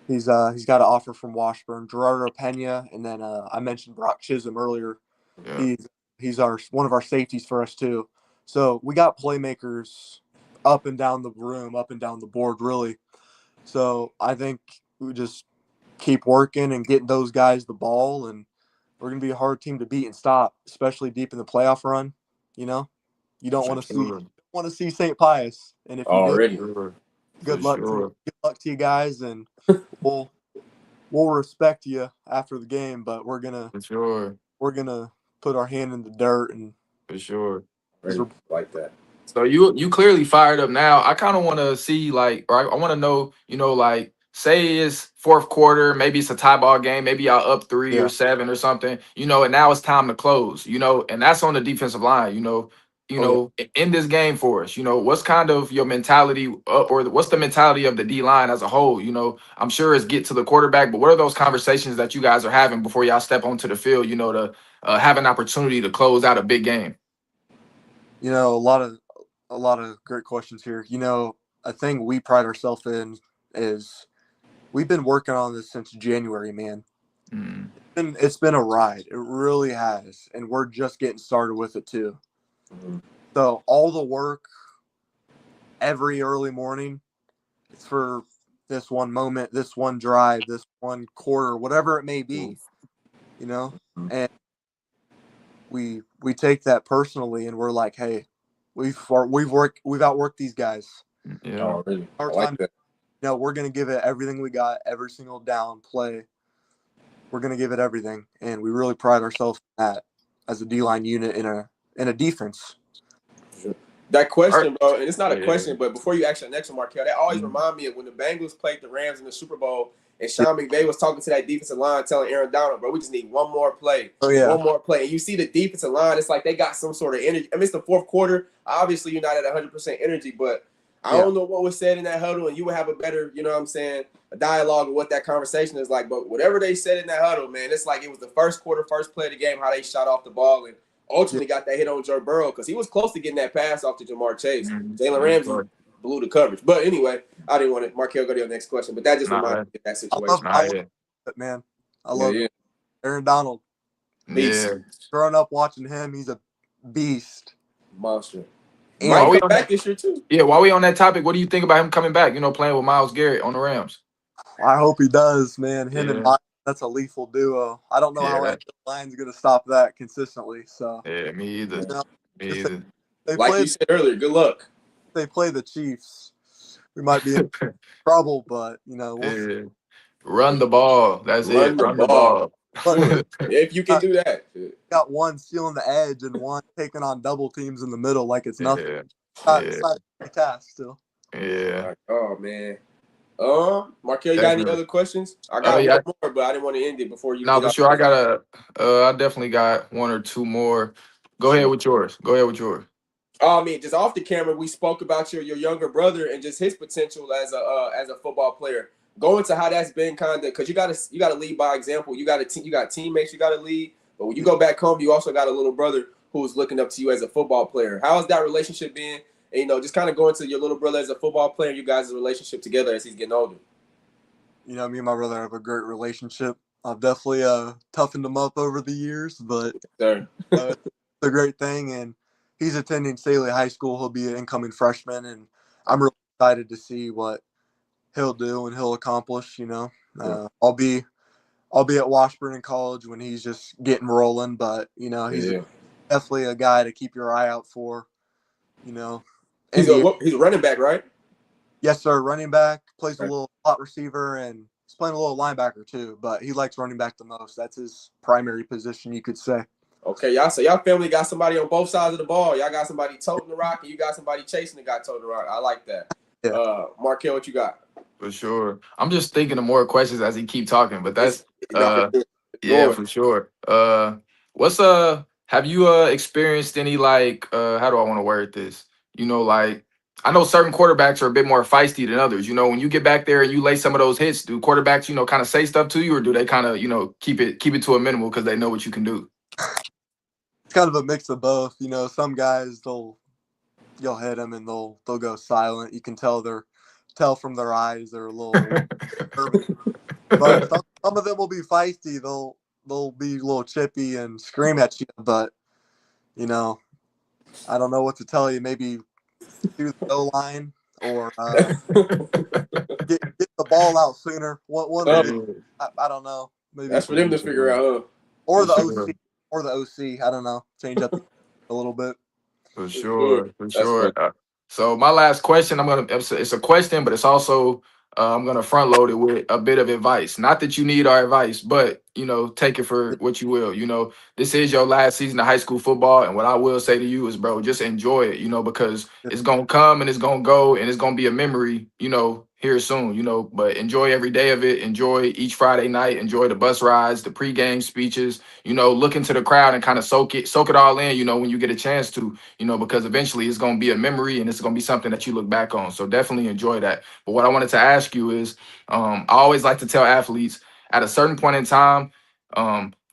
He's got an offer from Washburn. Gerardo Pena, and then I mentioned Brock Chisholm earlier. Yeah. He's one of our safeties for us too. So we got playmakers up and down the room, up and down the board, really. So I think we just keep working and getting those guys the ball, and we're gonna be a hard team to beat and stop, especially deep in the playoff run. You don't want to see St. Pius, and if you do, good luck to you guys, and we'll respect you after the game. But we're gonna put our hand in the dirt and for sure like that. So you clearly fired up now. I kind of want to see I want to know say it's fourth quarter, maybe it's a tie ball game, maybe y'all up 3 or 7 or something, and now it's time to close, and that's on the defensive line, in this game for us, what's kind of your mentality or what's the mentality of the D line as a whole? I'm sure it's get to the quarterback, but what are those conversations that you guys are having before y'all step onto the field, to have an opportunity to close out a big game? A lot of great questions here. A thing we pride ourselves in is we've been working on this since January, man. It's been a ride. It really has. And we're just getting started with it too. So all the work every early morning, it's for this one moment, this one drive, this one quarter, whatever it may be, and we take that personally, and we're like, hey, we've outworked these guys. Yeah, really. Our time, we're gonna give it everything we got, every single down play. We're gonna give it everything, and we really pride ourselves in that as a D-line unit in a defense. That question, bro, and it's not a question, but before you ask the next one, Markel, that always remind me of when the Bengals played the Rams in the Super Bowl, and Sean McVay was talking to that defensive line, telling Aaron Donald, bro, we just need one more play. One more play. And you see the defensive line, it's like they got some sort of energy. I mean, it's the fourth quarter. Obviously, you're not at 100% energy, but I don't know what was said in that huddle, and you would have a better, a dialogue of what that conversation is like. But whatever they said in that huddle, man, it's like it was the first quarter, first play of the game, how they shot off the ball, and ultimately got that hit on Joe Burrow because he was close to getting that pass off to Jamar Chase. Jalen Ramsey blew the coverage. But anyway, I didn't want to. Markel, go to your next question. But that just Nah, reminded me of that situation. I love yeah, it, man. I Yeah, love yeah. Aaron Donald. Beast. yeah. Growing up watching him, he's a beast. Monster. And Might While we come on back that, this year too. yeah, while we on that topic, what do you think about him coming back? You know, playing with Myles Garrett on the Rams. I hope he does, man. Him and Yeah, Biden, that's a lethal duo. I don't know yeah, how Andrew Lyon's going to stop that consistently. So, yeah. Me either. you know, Me if either. they Like play you said earlier, good luck. the Chiefs, we might be in trouble. But we'll see. Yeah. Run the ball. That's it. Run the Run the ball. ball. But Sure. If you can do that. got one stealing the edge and one taking on double teams in the middle like it's nothing. Yeah, It's yeah, not a task still. yeah. Right. Oh man. Markel, you got any Definitely. other questions? I got Yeah. one more, but I didn't want to end it before you No, get for out. sure. I definitely got one or two more. Go ahead with yours. Go ahead with yours. I mean, just off the camera, we spoke about your younger brother and just his potential as a football player. Go into how that's been kind of because you gotta lead by example. You got you got teammates you got to lead, but when you go back home, you also got a little brother who's looking up to you as a football player. How has that relationship been? And, just kind of going to your little brother as a football player, you guys' relationship together as he's getting older. Me and my brother have a great relationship. I've definitely toughened him up over the years, but Sir. it's a great thing. And he's attending Staley High School. He'll be an incoming freshman, and I'm really excited to see what he'll do and he'll accomplish. I'll be at Washburn in college when he's just getting rolling, but he's definitely a guy to keep your eye out for. He's a running back, right? Yes, sir. Running back, plays a little slot receiver, and he's playing a little linebacker too. But he likes running back the most. That's his primary position, you could say. Okay, y'all. So y'all family got somebody on both sides of the ball. Y'all got somebody toting the rock, and you got somebody chasing the guy toting the rock. I like that. Yeah. Markel, what you got? For sure. I'm just thinking of more questions as he keep talking, but that's yeah, for sure. What's have you experienced any like how do I want to word this? Like I know certain quarterbacks are a bit more feisty than others. When you get back there and you lay some of those hits, do quarterbacks, kind of say stuff to you, or do they kind of, keep it to a minimal because they know what you can do? It's kind of a mix of both. Some guys you'll hit them and they'll go silent. You can tell from their eyes they're a little nervous. But some of them will be feisty. They'll be a little chippy and scream at you. But I don't know what to tell you. Maybe do the goal line or get the ball out sooner. One I don't know. Maybe that's for them to figure out, huh? Or the OC. Or the OC. I don't know. Change up a little bit. For sure. So my last question, it's a question, but it's also I'm gonna front load it with a bit of advice. Not that you need our advice, but take it for what you will. This is your last season of high school football, and what I will say to you is, bro, just enjoy it. Because it's gonna come and it's gonna go, and it's gonna be a memory. Here soon. But enjoy every day of it. Enjoy each Friday night. Enjoy the bus rides, the pregame speeches. Look into the crowd and kind of soak it all in. When you get a chance to. Because eventually it's going to be a memory and it's going to be something that you look back on. So definitely enjoy that. But what I wanted to ask you is, I always like to tell athletes at a certain point in time,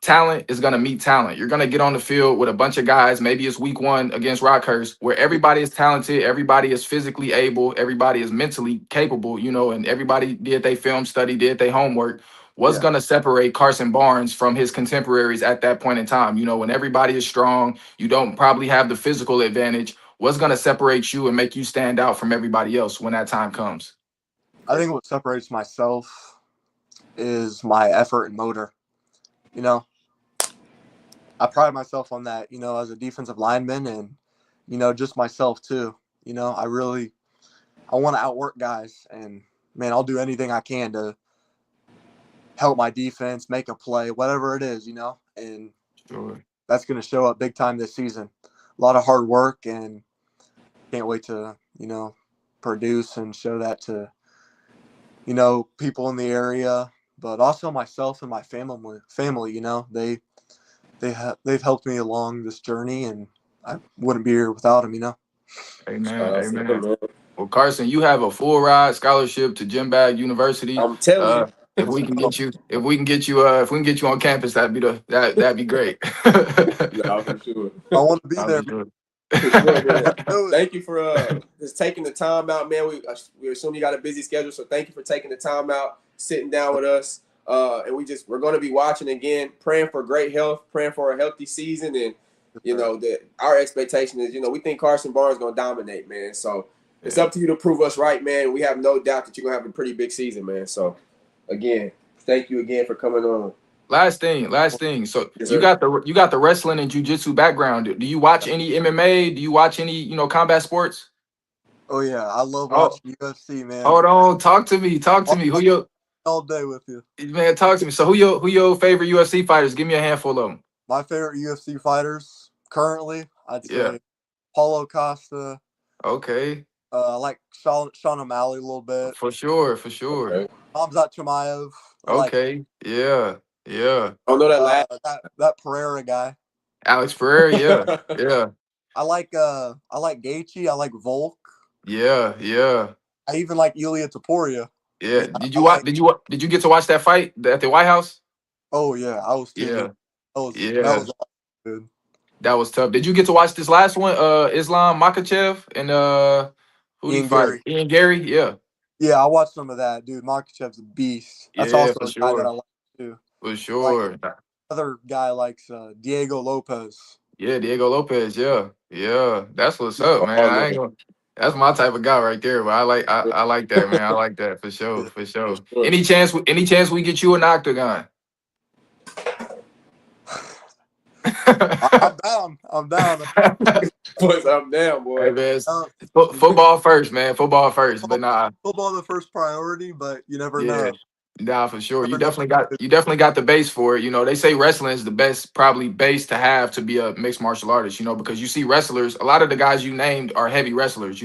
talent is going to meet talent. You're going to get on the field with a bunch of guys. Maybe it's week 1 against Rockhurst, where everybody is talented, everybody is physically able, everybody is mentally capable, and everybody did their film study, did their homework. What's going to separate Carson Barnes from his contemporaries at that point in time? When everybody is strong, you don't probably have the physical advantage. What's going to separate you and make you stand out from everybody else when that time comes? I think what separates myself is my effort and motor. I pride myself on that, as a defensive lineman and, just myself too. I want to outwork guys and, man, I'll do anything I can to help my defense, make a play, whatever it is, and Sure. That's going to show up big time this season. A lot of hard work and can't wait to, produce and show that to, people in the area, but also myself and my family, they've helped me along this journey and I wouldn't be here without them, Amen. Amen. Well, Carson, you have a full ride scholarship to Jim Bag University. I'm telling you. If we can get you on campus, that'd be great. Yeah, for sure. I want to be there. For sure, man. Thank you for just taking the time out, man. We assume you got a busy schedule, so thank you for taking the time out, sitting down with us. And we're going to be watching again, praying for great health, praying for a healthy season, and that our expectation is, we think Carson Barnes is going to dominate, man. So it's up to you to prove us right, man. We have no doubt that you're going to have a pretty big season, man. So again, thank you again for coming on. Last thing. So Yes, you got the wrestling and jiu-jitsu background. Do you watch any MMA? Do you watch any, combat sports? Oh yeah, I love Oh, watching UFC, man. hold on. Talk to me. Who your all day with you, man? Talk to me. So who your favorite UFC fighters? Give me a handful of them. My favorite UFC fighters currently, I'd Yeah. say Paulo Costa. Okay. I like Sean O'Malley a little bit. For sure. Okay. Hamzat Chimaev. Okay. Yeah. I know that last. That Pereira guy. Alex Pereira. Yeah. I like Gaethje. I like Volk. Yeah. I even like Ilia Topuria. Yeah. Did you get to watch that fight at the White House? Oh yeah, I was tuned in. That was awesome, dude. That was tough. Did you get to watch this last one? Islam Makhachev and who did he fight? Ian Gary. Yeah. Yeah, I watched some of that, dude. Makhachev's a beast. That's also a guy that I like too. For sure. Like, other guy likes Diego Lopez. Yeah, Diego Lopez. Yeah. That's what's up, man. That's my type of guy right there. But I like that, man. I like that for sure. Any chance we get you an octagon? I'm down. Boys, I'm down, boy. Hey, man, football first, man. Football first, but nah. Football the first priority, but you never know. Nah, for sure. You definitely got the base for it. They say wrestling is the best probably base to have to be a mixed martial artist, because you see wrestlers, a lot of the guys you named are heavy wrestlers,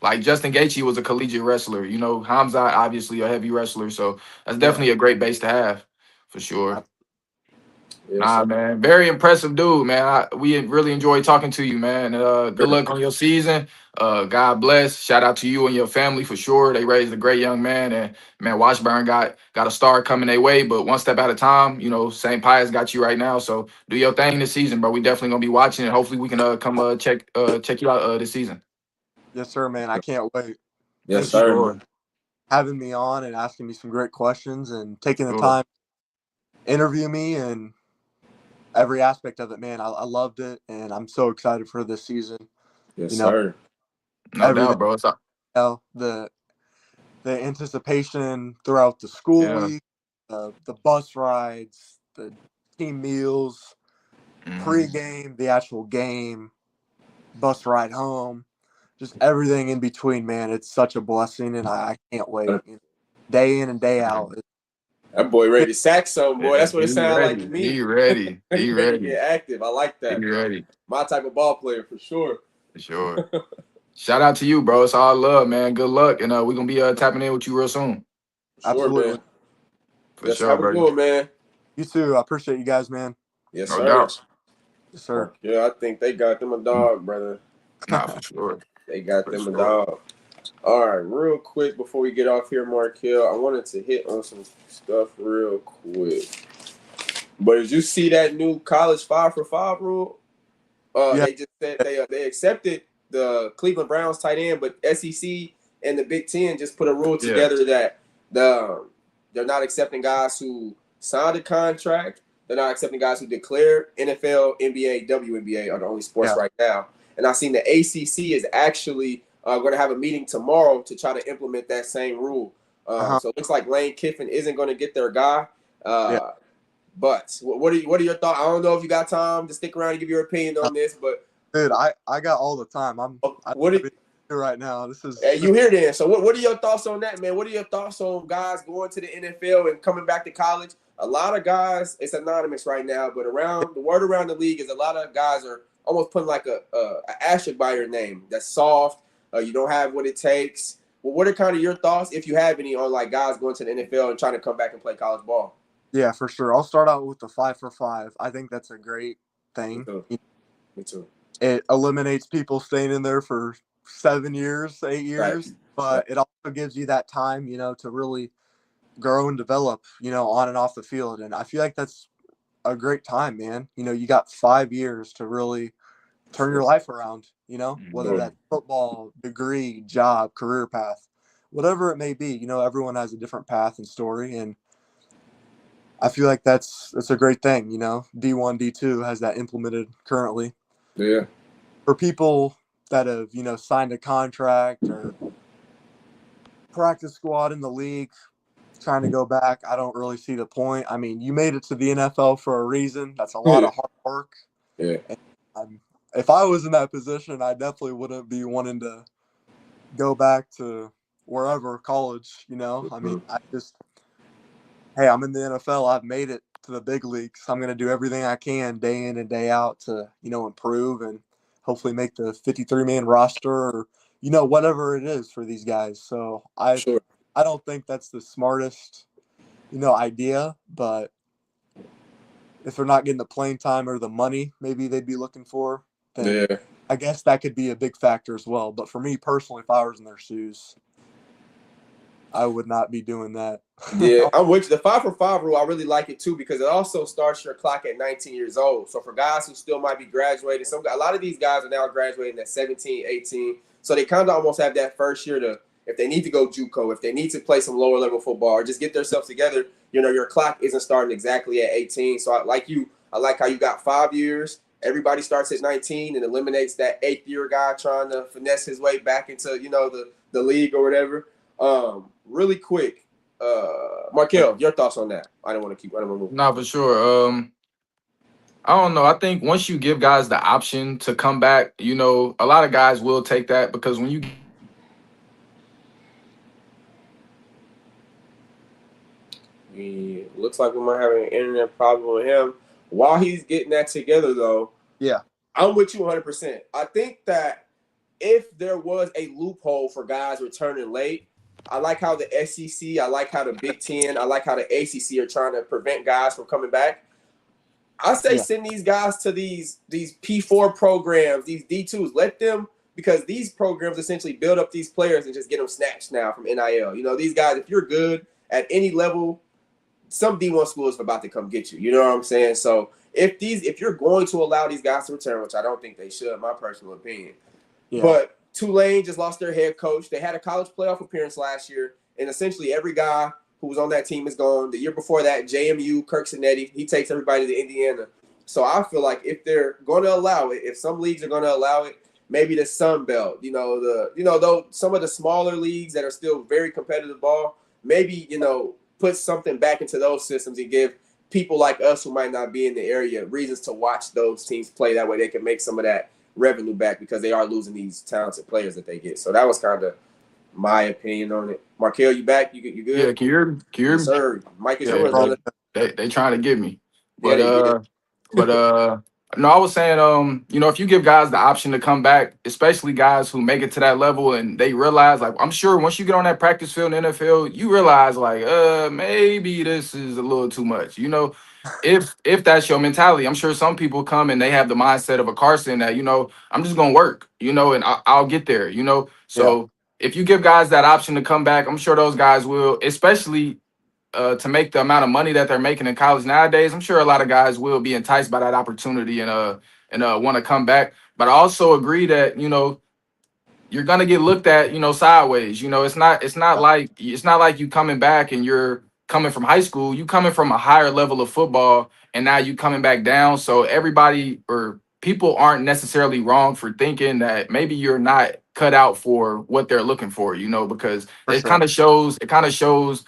like Justin Gaethje was a collegiate wrestler, Hamza obviously a heavy wrestler, so that's definitely a great base to have for sure. Yes, nah, man. Very impressive dude, man. We really enjoyed talking to you, man. Good luck on your season. God bless. Shout out to you and your family for sure. They raised a great young man. And, man, Washburn got a star coming their way, but one step at a time. St. Pius got you right now. So do your thing this season, bro. We definitely going to be watching, and hopefully we can come check you out this season. Yes, sir, man. I can't wait. Yes, sir. For having me on and asking me some great questions and taking the time to interview me and every aspect of it, man. I loved it, and I'm so excited for this season. Yes, sir. No doubt, bro. The anticipation throughout the school week, the bus rides, the team meals, pregame, the actual game, bus ride home, just everything in between, man. It's such a blessing, and I can't wait. Day in and day out. That boy ready to sack some, boy. That's what it sounds like to me. He ready. He ready to get active. I like that. He ready. My type of ball player for sure. For sure. Shout out to you, bro. It's all love, man. Good luck, and we're gonna be tapping in with you real soon. Absolutely. Man. For sure, bro. Good, man. You too. I appreciate you guys, man. Yes, no sir. doubt. Yes, sir. Yeah, I think they got them a dog, brother. Nah, for sure. They got them a dog. All right, real quick before we get off here, Markel, I wanted to hit on some stuff real quick. But did you see that new college 5 for 5 rule? They just said they accepted the Cleveland Browns tight end, but SEC and the Big Ten just put a rule together that they're not accepting guys who signed a contract. They're not accepting guys who declare NFL, NBA, WNBA are the only sports right now. And I've seen the ACC is actually going to have a meeting tomorrow to try to implement that same rule. So it looks like Lane Kiffin isn't going to get their guy. But what are your thoughts? I don't know if you got time to stick around and give your opinion on this, but dude, I got all the time. What are you right now? This is you here then? So what are your thoughts on that, man? What are your thoughts on guys going to the NFL and coming back to college? A lot of guys, it's anonymous right now, but the word around the league is a lot of guys are almost putting like a asterisk by your name. That's soft. You don't have what it takes. Well, what are kind of your thoughts, if you have any, on like guys going to the NFL and trying to come back and play college ball? Yeah, for sure. I'll start out with the 5 for 5. I think that's a great thing. Me too. It eliminates people staying in there for 7 years, 8 years, but it also gives you that time, to really grow and develop, on and off the field. And I feel like that's a great time, man. You got 5 years to really turn your life around, whether Mhm. that's football, degree, job, career path, whatever it may be. Everyone has a different path and story, and I feel like that's a great thing. D1, D2 has that implemented currently Yeah, for people that have signed a contract or practice squad in the league trying to go back. I don't really see the point. I mean, you made it to the NFL for a reason. That's a lot yeah, of hard work. yeah. And if I was in that position, I definitely wouldn't be wanting to go back to wherever college. I mean, Mhm. hey, I'm in the NFL. I've made it to the big leagues. I'm going to do everything I can day in and day out to, improve and hopefully make the 53-man roster or, whatever it is for these guys. So Sure. I don't think that's the smartest, idea, but if they're not getting the playing time or the money maybe they'd be looking for, then Yeah. I guess that could be a big factor as well. But for me personally, if I was in their shoes, I would not be doing that. Yeah, I'm with you. The 5 for 5 rule, I really like it too because it also starts your clock at 19 years old. So for guys who still might be graduating, a lot of these guys are now graduating at 17, 18. So they kind of almost have that first year to, if they need to go JUCO, if they need to play some lower level football or just get themselves together, your clock isn't starting exactly at 18. So I like how you got 5 years. Everybody starts at 19 and eliminates that eighth year guy trying to finesse his way back into, the league or whatever. Really quick, Markel, your thoughts on that? I don't want to move. Nah, for sure. I don't know. I think once you give guys the option to come back, a lot of guys will take that because when you Looks like we might have an internet problem with him. While he's getting that together, though, Yeah. I'm with you 100%. I think that if there was a loophole for guys returning late, I like how the SEC, I like how the Big Ten, I like how the ACC are trying to prevent guys from coming back. I say Yeah. send these guys to these P4 programs, these D2s. Let them, because these programs essentially build up these players and just get them snatched now from NIL. These guys, if you're good at any level, some D1 school is about to come get you. You know what I'm saying? So if you're going to allow these guys to return, which I don't think they should, my personal opinion, Yeah. but Tulane just lost their head coach. They had a college playoff appearance last year, and essentially every guy who was on that team is gone. The year before that, JMU, Kirk Cinetti, he takes everybody to Indiana. So I feel like if they're going to allow it, if some leagues are going to allow it, maybe the Sun Belt, though some of the smaller leagues that are still very competitive ball, maybe put something back into those systems and give people like us who might not be in the area reasons to watch those teams play. That way they can make some of that revenue back because they are losing these talented players that they get. So that was kind of my opinion on it. Markel, you back? You yeah, good? can you hear me? Can you hear Yes, me? sir. Mike is Yeah. Yeah, yours, Probably. brother. they trying to get me. Yeah, But they did. but no, I was saying if you give guys the option to come back, especially guys who make it to that level and they realize, like, I'm sure once you get on that practice field in the NFL, you realize like maybe this is a little too much. If that's your mentality, I'm sure some people come and they have the mindset of a Carson that, I'm just gonna work, and I'll get there, Yeah. so if you give guys that option to come back, I'm sure those guys will, especially to make the amount of money that they're making in college nowadays. I'm sure a lot of guys will be enticed by that opportunity and want to come back. But I also agree that you're gonna get looked at, sideways. It's not like you coming back and you're coming from high school. You coming from a higher level of football, and now you coming back down. So everybody or people aren't necessarily wrong for thinking that maybe you're not cut out for what they're looking for. Because For it sure. kind of shows. It kind of shows,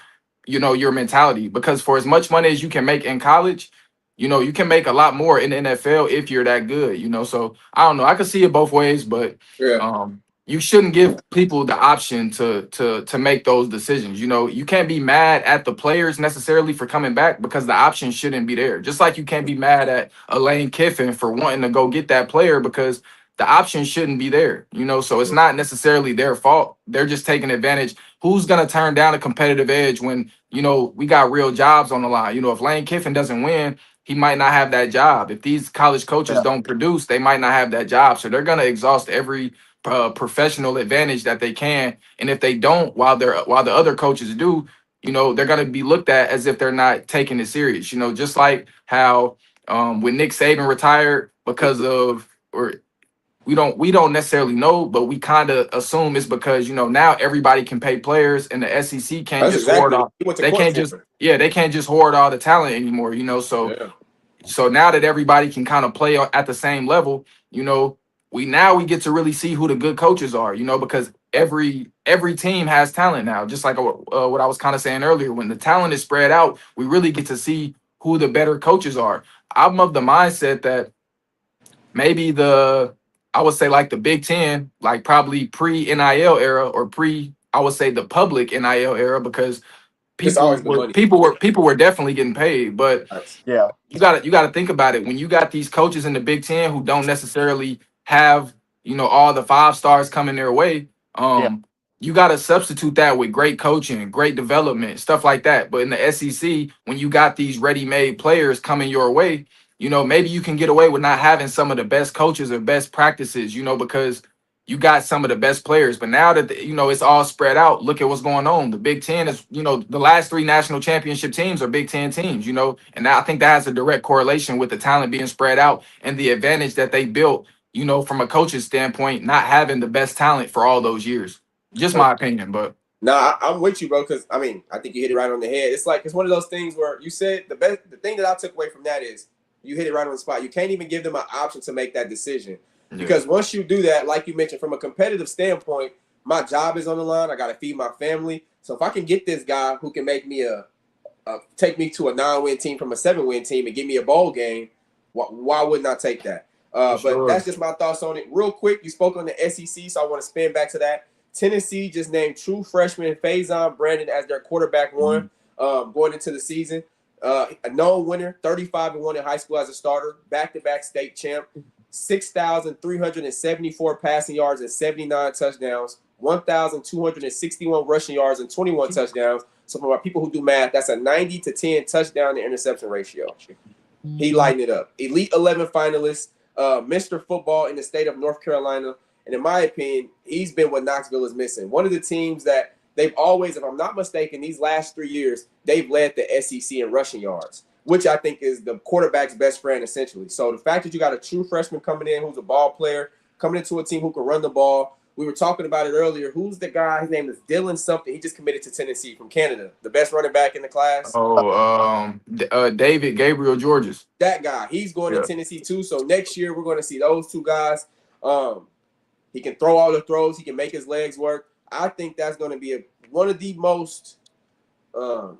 your mentality. Because for as much money as you can make in college, you can make a lot more in the NFL if you're that good. So I don't know. I could see it both ways, but Yeah. you shouldn't give people the option to make those decisions. You can't be mad at the players necessarily for coming back because the option shouldn't be there. Just like you can't be mad at Lane Kiffin for wanting to go get that player because the option shouldn't be there. So it's not necessarily their fault. They're just taking advantage. Who's gonna turn down a competitive edge when we got real jobs on the line? If Lane Kiffin doesn't win, he might not have that job. If these college coaches Yeah. don't produce, they might not have that job. So they're gonna exhaust every professional advantage that they can, and if they don't, while the other coaches do, they're going to be looked at as if they're not taking it serious. Just like how when Nick Saban retired because of or we don't necessarily know, but we kind of assume it's because now everybody can pay players, and the SEC can't That's just hoard exactly what all. he went to They court can't for. just they can't just hoard all the talent anymore. So Yeah. now that everybody can kind of play at the same level, we get to really see who the good coaches are. Because every team has talent now. Just like what I was kind of saying earlier, when the talent is spread out, we really get to see who the better coaches are. I'm of the mindset that maybe I would say like the Big Ten, like probably pre NIL era or I would say the public NIL era, because It's always the money. people were definitely getting paid. But Nice. Yeah. you gotta think about it. When you got these coaches in the Big Ten who don't necessarily have, all the 5 stars coming their way, Yeah. you gotta substitute that with great coaching, great development, stuff like that. But in the SEC, when you got these ready-made players coming your way, maybe you can get away with not having some of the best coaches or best practices, because you got some of the best players. But now that it's all spread out, look at what's going on. The Big Ten is, the last 3 national championship teams are Big Ten teams, and I think that has a direct correlation with the talent being spread out and the advantage that they built, from a coach's standpoint, not having the best talent for all those years. Just my opinion, but Nah, I'm with you, bro. Because I mean, I think you hit it right on the head. It's one of those things where you said the thing that I took away from that is you hit it right on the spot. You can't even give them an option to make that decision. Because once you do that, like you mentioned, from a competitive standpoint, my job is on the line. I got to feed my family. So if I can get this guy who can make me take me to a 9-win team from a 7-win team and give me a bowl game, why wouldn't I take that? But that's just my thoughts on it. Real quick, you spoke on the SEC, so I want to spin back to that. Tennessee just named true freshman Faison Brandon as their quarterback one going into the season. A known winner, 35-1 in high school as a starter, back-to-back state champ, 6,374 passing yards and 79 touchdowns, 1,261 rushing yards and 21 touchdowns. So for my people who do math, that's a 90-10 touchdown to interception ratio. He lightened it up. Elite 11 finalist, Mr. Football in the state of North Carolina. And in my opinion, he's been what Knoxville is missing. One of the teams that they've always, if I'm not mistaken, these last 3 years, they've led the SEC in rushing yards, which I think is the quarterback's best friend, essentially. So the fact that you got a true freshman coming in who's a ball player, coming into a team who can run the ball. We were talking about it earlier. Who's the guy? His name is Dylan something. He just committed to Tennessee from Canada. The best running back in the class. David Gabriel Georges. That guy. He's going to Tennessee too. So next year we're going to see those two guys. He can throw all the throws. He can make his legs work. I think that's going to be one of the most, from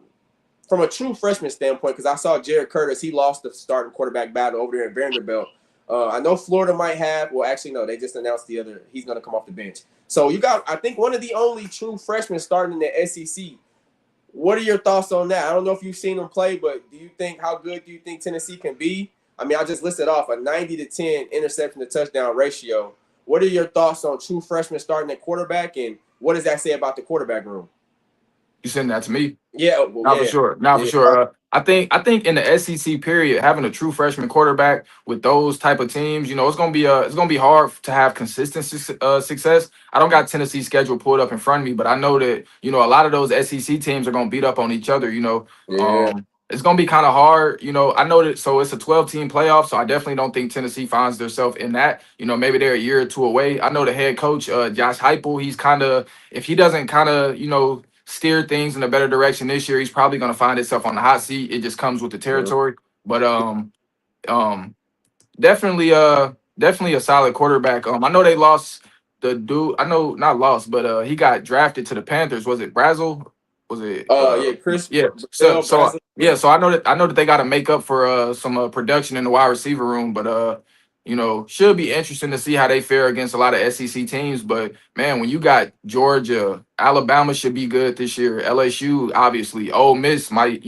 a true freshman standpoint, because I saw Jared Curtis. He lost the starting quarterback battle over there at Vanderbilt. I know Florida might have. Well, actually, no. They just announced he's going to come off the bench. So you got, I think, one of the only true freshmen starting in the SEC. What are your thoughts on that? I don't know if you've seen him play, but how good do you think Tennessee can be? I mean, I just listed off a 90-10 interception to touchdown ratio. What are your thoughts on true freshmen starting at quarterback, and what does that say about the quarterback room? You send that to me? Yeah, for sure. For sure. I think in the SEC period, having a true freshman quarterback with those type of teams, it's gonna be hard to have consistent success. I don't got Tennessee's schedule pulled up in front of me, but I know that a lot of those SEC teams are gonna beat up on each other. It's gonna be kind of hard. I know that. So it's a 12-team playoff, so I definitely don't think Tennessee finds themselves in that. Maybe they're a year or two away. I know the head coach, Josh Heupel. He's kind of, if he doesn't kind of steer things in a better direction this year, he's probably going to find himself on the hot seat. It just comes with the territory. But definitely a solid quarterback. I know they lost the dude. I know not lost, but he got drafted to the Panthers. Was it Brazel? Was it? Chris. Yeah. So I know that they got to make up for some production in the wide receiver room, but should be interesting to see how they fare against a lot of SEC teams. But man, when you got Georgia, Alabama should be good this year. LSU, obviously, Ole Miss might,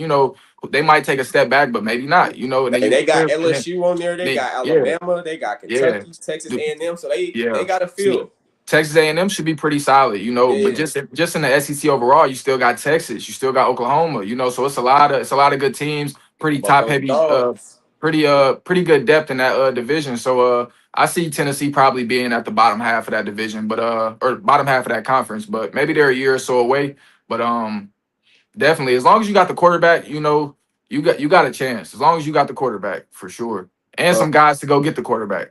they might take a step back, but maybe not. And they got LSU on there. They got Alabama. They got Kentucky, Texas A&M. So they got a field. Texas A&M should be pretty solid, but just in the SEC overall, you still got Texas, you still got Oklahoma, so it's a lot of good teams, pretty top heavy, pretty good depth in that division. So I see Tennessee probably being at the bottom half of that division, but or bottom half of that conference, but maybe they're a year or so away. But definitely, as long as you got the quarterback, you got a chance. As long as you got the quarterback, for sure, and some guys to go get the quarterback.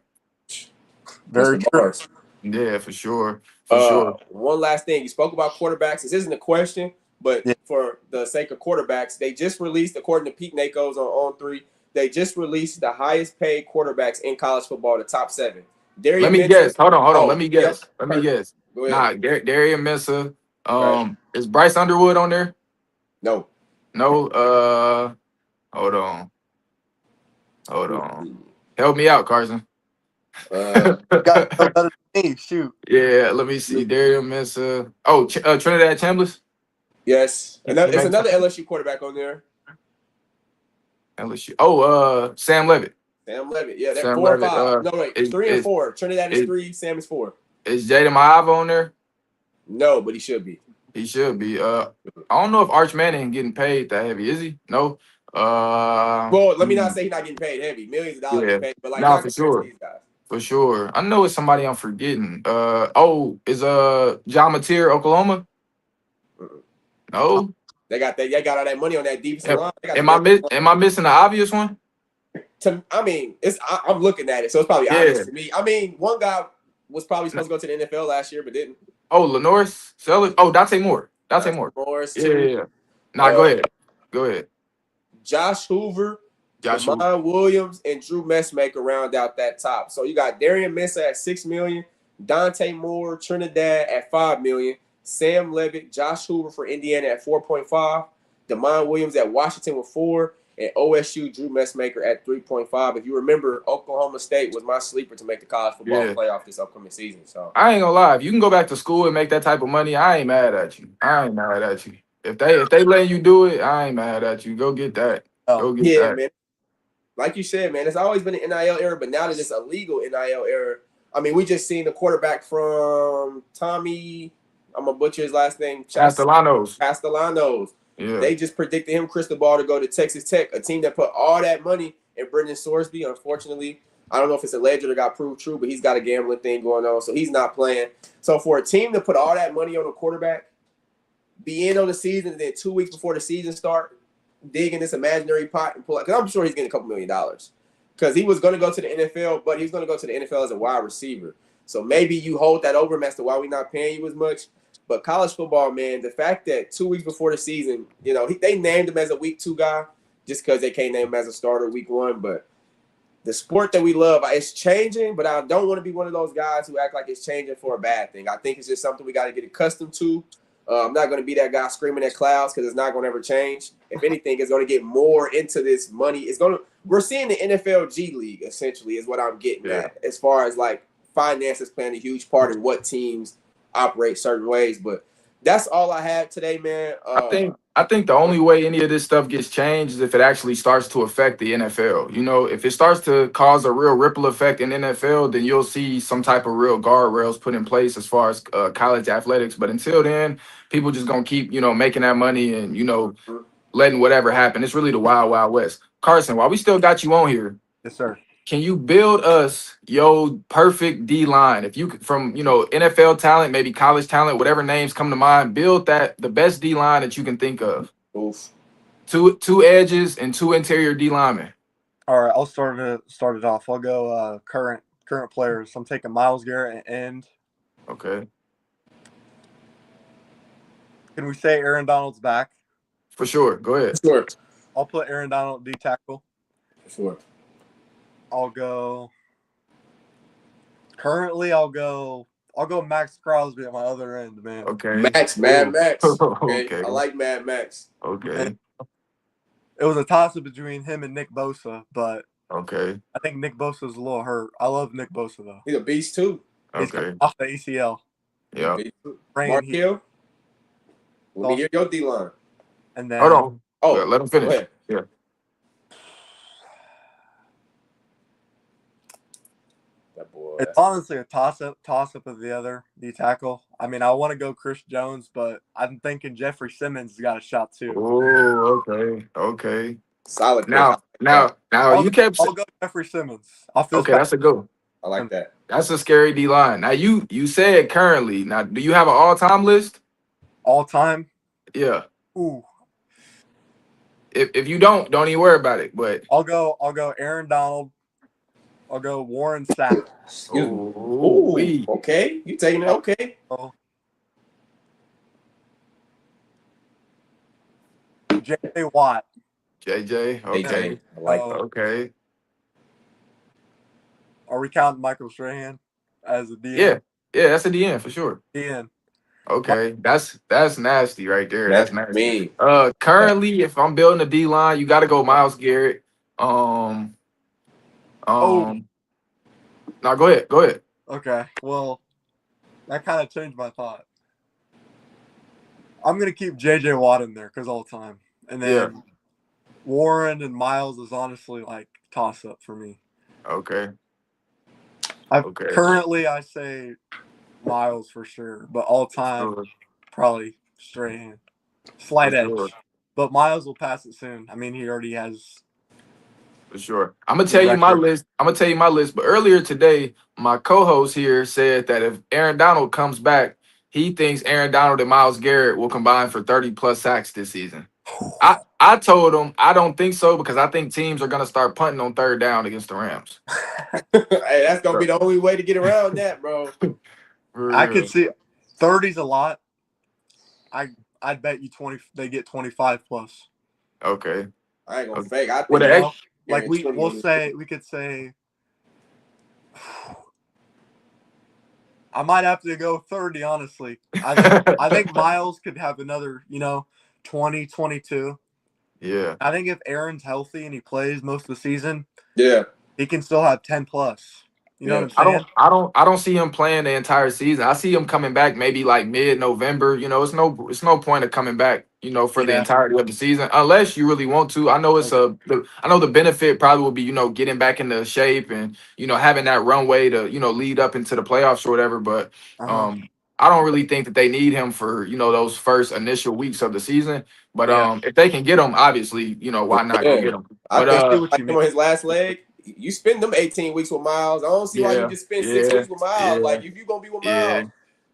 Very Mr. true. Bars. Yeah, for sure. For sure. One last thing. You spoke about quarterbacks. This isn't a question, but Yeah. for the sake of quarterbacks, they just released, according to Pete Nakos on On3, they just released the highest paid quarterbacks in college football, the top 7. Let Darian me Minter. guess. Hold on. Oh, Let me yep. guess. Let me Perfect. guess. Go ahead. Darian Mensah. Right. Is Bryce Underwood on there? No. No. Hold on. Hold on. Help me out, Carson. Uh, You got to know better than me. Shoot. Yeah, let me see. Darian Mensah. Oh, Trinidad Chambliss. yes. He It's makes another LSU quarterback on there. LSU. Oh, Sam Levitt. Sam Levitt. Yeah, that's Sam 4 or Levitt. 5. No, wait. Is 3 and is 4. Trinidad is is 3. Sam is 4. is Jaden Maava on there? No, but he should be. He should be. I don't know if Arch Manning getting paid that heavy. Is he? No. Well, let me not say he's not getting paid heavy. Millions of dollars Yeah. get paid, but like No, not for compared to sure. these guys. For sure. I know it's somebody I'm forgetting. Is John Mateer, Oklahoma? Mm-mm. No. They got all that money on that defensive line. They got the Am I missing the obvious one? I mean, I'm looking at it, so it's probably obvious Yeah. to me. I mean, one guy was probably supposed to go to the NFL last year, but didn't. Oh, Lenoris Sellers. Oh, Dante Moore. Dante Moore. Morris Yeah, too. yeah, yeah. Nah, go ahead. Go ahead. Josh Hoover, Joshua. Damon Williams, and Drew Messmaker round out that top. So you got Darian Mensah at $6 million, Dante Moore, Trinidad at $5 million, Sam Levitt, Josh Hoover for Indiana at 4.5, Damon Williams at Washington with 4, and OSU Drew Messmaker at 3.5. If you remember, Oklahoma State was my sleeper to make the college football playoff this upcoming season. So I ain't gonna lie. If you can go back to school and make that type of money, I ain't mad at you. I ain't mad at you. If they letting you do it, I ain't mad at you. Go get that. Go get yeah, that. man. Like you said, man, it's always been an NIL era, but now that it's a legal NIL era. I mean, we just seen the quarterback from Tommy. I'm gonna butcher his last name. Castellanos. Yeah. They just predicted him crystal ball to go to Texas Tech, a team that put all that money in Brendan Sorsby. Unfortunately, I don't know if it's alleged or got proved true, but he's got a gambling thing going on, so he's not playing. So for a team to put all that money on a quarterback, be in on the season, and then 2 weeks before the season start, dig in this imaginary pot and pull out, because I'm sure he's getting a couple $1 million. Because he was going to go to the NFL, but he's going to go to the NFL as a wide receiver. So maybe you hold that over him as to why we're not paying you as much. But college football, man, the fact that 2 weeks before the season, they named him as a week 2 guy just because they can't name him as a starter week 1. But the sport that we love, it's changing, but I don't want to be one of those guys who act like it's changing for a bad thing. I think it's just something we got to get accustomed to. I'm not going to be that guy screaming at clouds because it's not going to ever change. If anything, it's going to get more into this money. We're seeing the NFL G League essentially is what I'm getting at, as far as like finances playing a huge part in what teams operate certain ways. But that's all I have today, man. I think the only way any of this stuff gets changed is if it actually starts to affect the NFL. If it starts to cause a real ripple effect in NFL, then you'll see some type of real guardrails put in place as far as college athletics. But until then, people just gonna keep making that money and letting whatever happen. It's really the wild, wild west. Carson, while we still got you on here, Yes, sir. can you build us your perfect D line? If you from NFL talent, maybe college talent, whatever names come to mind, build the best D line that you can think of. Oof. Two edges and 2 interior D linemen. All right, I'll start it off. I'll go current players. I'm taking Myles Garrett and end. Okay. Can we say Aaron Donald's back? For sure. Go ahead. Sure. I'll put Aaron Donald D tackle. Sure. I'll go. Currently, I'll go Max Crosby at my other end, man. Okay. Mad Max. Okay. Okay. I like Mad Max. Okay. And it was a toss-up between him and Nick Bosa, but okay. I think Nick Bosa's a little hurt. I love Nick Bosa, though. He's a beast, too. Okay. Off the ACL. Yeah. Markel, let me hear your D-line. And then, hold on. Oh, let him finish. Yeah. That boy. It's honestly a toss-up of the other D tackle. I mean, I want to go Chris Jones, but I'm thinking Jeffrey Simmons has got a shot too. Oh, okay. Solid. Now, I'll you kept. I'll go Jeffrey Simmons. Okay, that's a good. I like that. That's a scary D line. Now you said currently. Now, do you have an all-time list? All time? Yeah. Ooh. If you don't even worry about it. But I'll go Aaron Donald, I'll go Warren Sapp. Excuse me. Oh, Ooh, okay. You taking it? Okay. J.J. Watt. JJ. Okay. I like that. Okay. Are we counting Michael Strahan as a DN? Yeah. Yeah, that's a DN for sure. DN. Okay. That's nasty right there. That's That's nasty. me. Currently, if I'm building a D line, you gotta go Myles Garrett. Um Oh. Now go ahead. Go ahead. Okay. Well, that kind of changed my thought. I'm gonna keep J.J. Watt in there because all the time, and then Warren and Miles is honestly like toss up for me. Okay. Currently, I say Miles for sure, but all time probably Strahan. Slight edge, but Miles will pass it soon. I mean, he already has. For sure. I'm gonna tell you my list. But earlier today, my co-host here said that if Aaron Donald comes back, he thinks Aaron Donald and Myles Garrett will combine for 30+ sacks this season. I told him I don't think so because I think teams are gonna start punting on third down against the Rams. Hey, that's gonna be the only way to get around that, bro. I could see 30's a lot. I'd bet you 20. They get 25 plus. Okay. I ain't gonna fake. I think With an like we could say. I might have to go 30, honestly. I think Miles could have another, 20, 22. Yeah. I think if Aaron's healthy and he plays most of the season, yeah, he can still have 10 plus. You know what I'm saying? I don't see him playing the entire season. I see him coming back maybe like mid-November. It's no point of coming back, for the entirety of the season unless you really want to. I know I know the benefit probably will be, getting back into shape and, having that runway to, lead up into the playoffs or whatever, but I don't really think that they need him for, those first initial weeks of the season. But if they can get him, obviously, why not go get him? I think like him on his last leg. You spend them 18 weeks with Miles. I don't see why you just spend 6 weeks with Miles. Like, if you're going to be with Miles,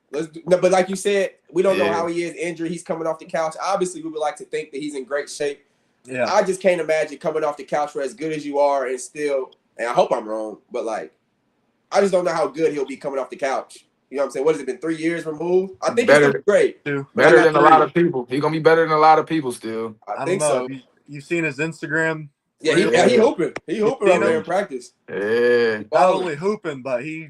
let's do. No, but like you said, we don't know how he is injured. He's coming off the couch. Obviously, we would like to think that he's in great shape. Yeah. I just can't imagine coming off the couch for as good as you are and still, and I hope I'm wrong, but like, I just don't know how good he'll be coming off the couch. You know what I'm saying? What has it been, 3 years removed? I think it's going to be great. Better than a lot of people. He's going to be better than a lot of people still. I think so. You've seen his Instagram. Yeah, he hooping. He hooping over there in practice. Yeah. Not only hooping, but he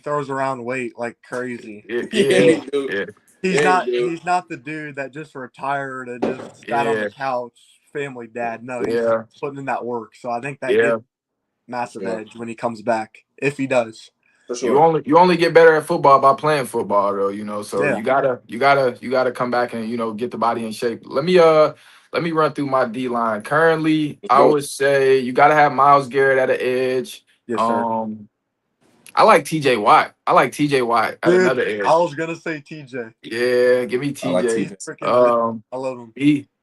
throws around weight like crazy. He's not the dude that just retired and just sat on the couch, family dad. No, he's putting in that work. So I think that gives massive edge when he comes back, if he does. For sure. You only get better at football by playing football though, so you gotta come back and get the body in shape. Let me run through my D line. Currently, I would say you gotta have Myles Garrett at an edge. Yes, sir. I like TJ Watt. At another edge. I was gonna say TJ. Yeah, give me TJ. I love him.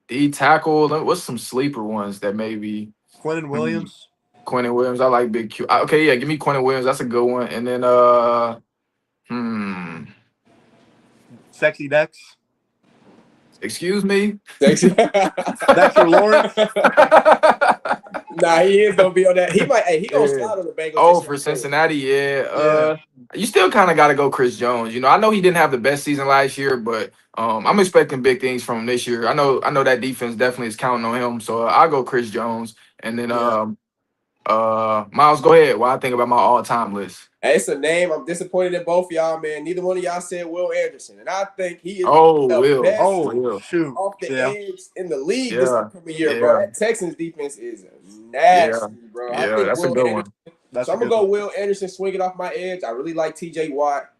D tackle. What's some sleeper ones that maybe Quentin Williams. Quentin Williams. I like Big Q. Okay, yeah, give me Quentin Williams. That's a good one. And then Sexy Dex. Excuse me? Dexter Lawrence. Nah, he is gonna be on that. He might. Hey, he gonna slide on the Bengals. Oh, for Cincinnati, you still kind of got to go Chris Jones. I know he didn't have the best season last year, but I'm expecting big things from him this year. I know that defense definitely is counting on him, so I'll go Chris Jones. And then Miles, go ahead. What I think about my all-time list. Hey, it's a name. I'm disappointed in both y'all, man. Neither one of y'all said Will Anderson, and I think he is the best off the edge in the league this upcoming year, bro. That Texans defense is nasty, bro. I think that's Will a good Anderson. one. So I'm gonna go Will Anderson, swing it off my edge. I really like TJ Watt.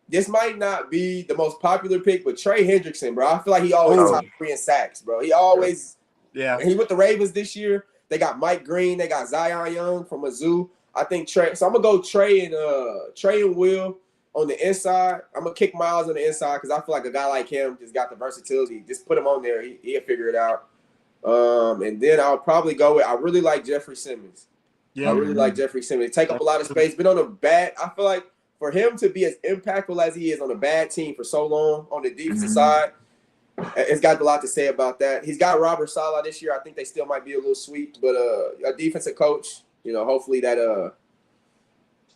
This might not be the most popular pick, but Trey Hendrickson, bro. I feel like he always top 3 in sacks, bro. He always, and he with the Ravens this year. They got Mike Green. They got Zion Young from Mizzou. I think Trey. So I'm gonna go Trey and Will on the inside. I'm gonna kick Miles on the inside because I feel like a guy like him just got the versatility. Just put him on there. He'll figure it out. And then I'll probably go with. I really like Jeffrey Simmons. Yeah, I really like Jeffrey Simmons. Take up a lot of space. Been on a bad. I feel like for him to be as impactful as he is on a bad team for so long on the defensive side, it's got a lot to say about that. He's got Robert Saleh this year. I think they still might be a little sweet, but a defensive coach, hopefully that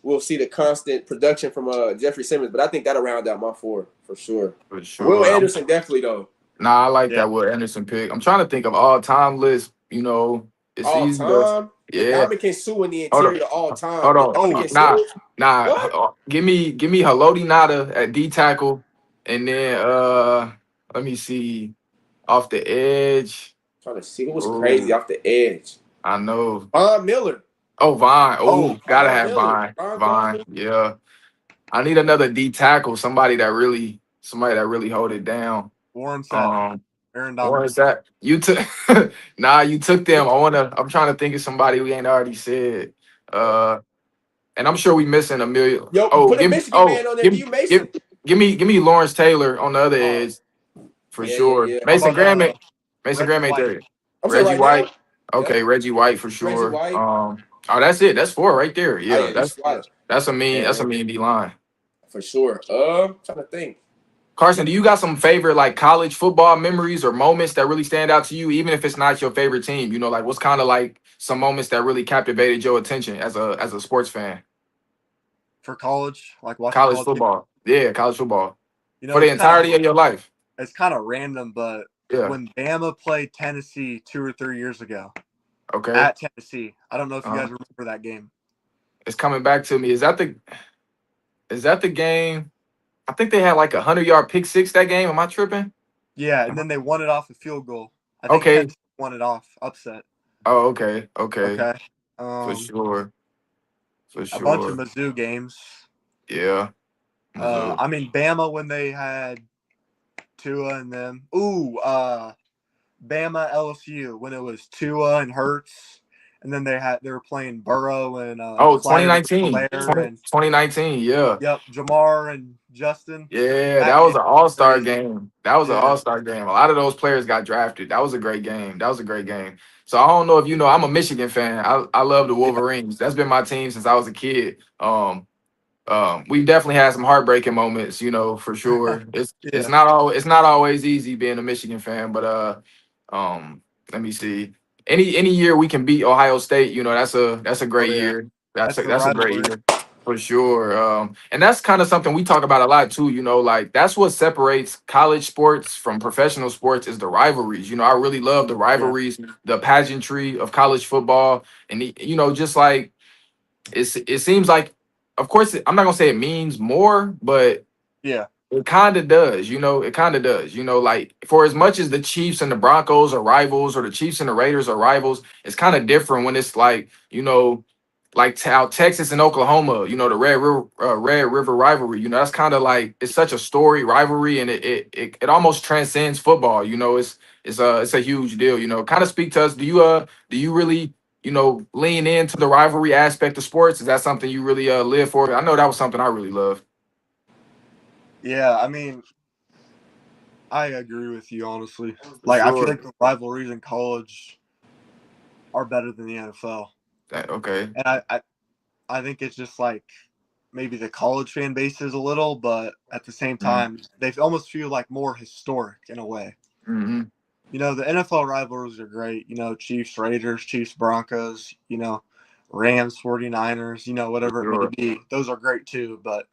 we'll see the constant production from Jeffrey Simmons. But I think that'll round out my four for sure. For Will sure. Anderson definitely though. Nah, I like Yeah. that Will Anderson pick. I'm trying to think of all time list. It's All easy to time. yeah. Ndamukong Suh in the Hold on. interior all time. Hold on. Ndamukong Nah, Suh? nah. What? Give me Haloti Nada at D tackle, and then let me see off the edge. Trying to see who was crazy Oh, off the edge. I know. Von Miller. Oh, Vine. Oh, gotta Von have Miller. Vine. Von Vine. Miller. Yeah. I need another D tackle. Somebody that really hold it down. Warren Sapp, Um, Aaron or Donald. is that you took? Nah, you took them. I'm trying to think of somebody we ain't already said. And I'm sure we missing a million. Yo, Oh, put a give me. Michigan Oh, man on there. give You Mason. give give me Lawrence Taylor on the other Oh, edge for yeah, yeah, sure. yeah. How Mason about Graham ain't Reggie White? there. I'm saying Reggie right now. White. Okay, Yep. Reggie White for Reggie sure. White. Oh, that's it. That's four right there. Oh Yeah, yeah, he's Yeah. fire. that's a And mean D line. for sure. Trying to think. Carson, do you got some favorite like college football memories or moments that really stand out to you, even if it's not your favorite team? Like what's kind of like some moments that really captivated your attention as a sports fan? For college, like watching College college games. football. Yeah, college football. For the It's kind entirety of of your life. random, but Yeah. when Bama played Tennessee 2 or 3 years ago Okay. at Tennessee, I don't know if you guys remember that game. It's coming back to me. Is that the game? I think they had like 100-yard pick six that game. Am I tripping? Yeah, and then they won it off a field goal. I think Okay. Tennessee won it off upset. Oh, okay. Okay. Okay. For sure. For A bunch of sure. Mizzou games. Yeah. Mizzou. I mean Bama when they had Tua and them. Bama LSU when it was Tua and Hurts, and then they were playing Burrow and Oh, Clyde 2019. Edwards-Helaire and 2019. Yeah. yep, Jamar and Justin. Yeah, that That was game an was all-star crazy. game. That was an Yeah. all-star game. A lot of those players got drafted. That was a great game. That was a great game. So I don't know if you know, I'm a Michigan fan. I love the Yeah. Wolverines. That's been my team since I was a kid. We definitely had some heartbreaking moments, for sure. It's Yeah. not always easy being a Michigan fan, but let me see. Any year we can beat Ohio State, that's a Oh great yeah. year. That's That's a the that's a great rivalry. year for sure. And that's kind of something we talk about a lot too, like that's what separates college sports from professional sports is the rivalries. I really love the Yeah. rivalries, the pageantry of college football, and just like it seems like, of course, I'm not gonna say it means more, but Yeah. it kind of does. It kind of does. Like for as much as the Chiefs and the Broncos are rivals, or the Chiefs and the Raiders are rivals, it's kind of different when it's like like how Texas and Oklahoma, Red River rivalry. That's kind of like it's such a storied rivalry, and it almost transcends football. It's a huge deal. Kind of speak to us. Do you really lean into the rivalry aspect of sports? Is that something you really live for? I know that was something I really love. Yeah. I mean, I agree with you honestly. For Like I feel sure. like the rivalries in college are better than the NFL, Okay. and I think it's just like maybe the college fan base is a little, but at the same time, they almost feel like more historic in a way. Mm-hmm. The NFL rivalries are great. Chiefs, Raiders, Chiefs, Broncos, Rams, 49ers, whatever it may Sure. be. Those are great too, but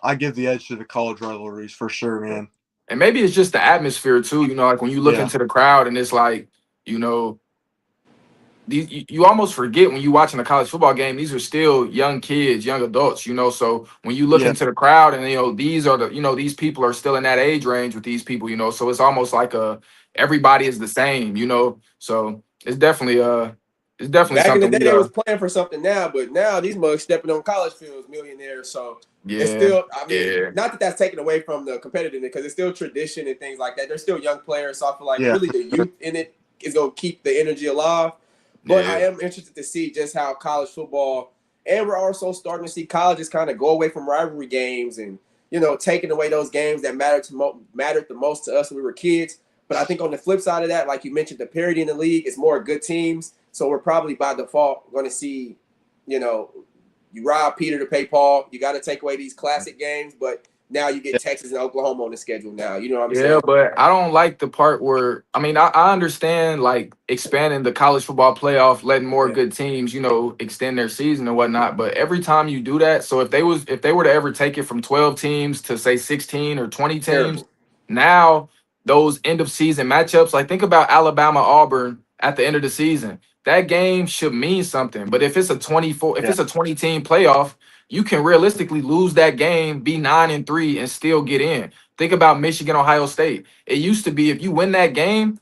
I give the edge to the college rivalries for sure, man. And maybe it's just the atmosphere too. Like when you look Yeah. into the crowd and it's like, you almost forget when you're watching a college football game, these are still young kids, young adults, So when you look Yeah. into the crowd and these are these people are still in that age range with these people, So it's almost like everybody is the same, So it's definitely Back in the something day, we they was playing for something now, but now these mugs stepping on college fields, millionaires. So it's yeah, still, I mean, yeah, not that that's taken away from the competitiveness because it's still tradition and things like that. They're still young players, so I feel like Yeah. really the youth in it is going to keep the energy alive. But I yeah. am interested to see just how college football, and we're also starting to see colleges kind of go away from rivalry games and taking away those games that mattered the most to us when we were kids. But I think on the flip side of that, like you mentioned, the parity in the league is more good teams. So we're probably by default going to see, you rob Peter to pay Paul. You got to take away these classic games, but now you get Texas and Oklahoma on the schedule now. You know what I'm Yeah, saying? but I don't like the part where I understand like expanding the college football playoff, letting more good teams, extend their season and whatnot. But every time you do that, so if they were to ever take it from 12 teams to say 16 or 20 teams, Terrible. now those end of season matchups, like think about Alabama Auburn at the end of the season. That game should mean something. But if it's a 24, if it's a 20 team playoff, you can realistically lose that game, be 9-3, and still get in. Think about Michigan, Ohio State. It used to be if you win that game,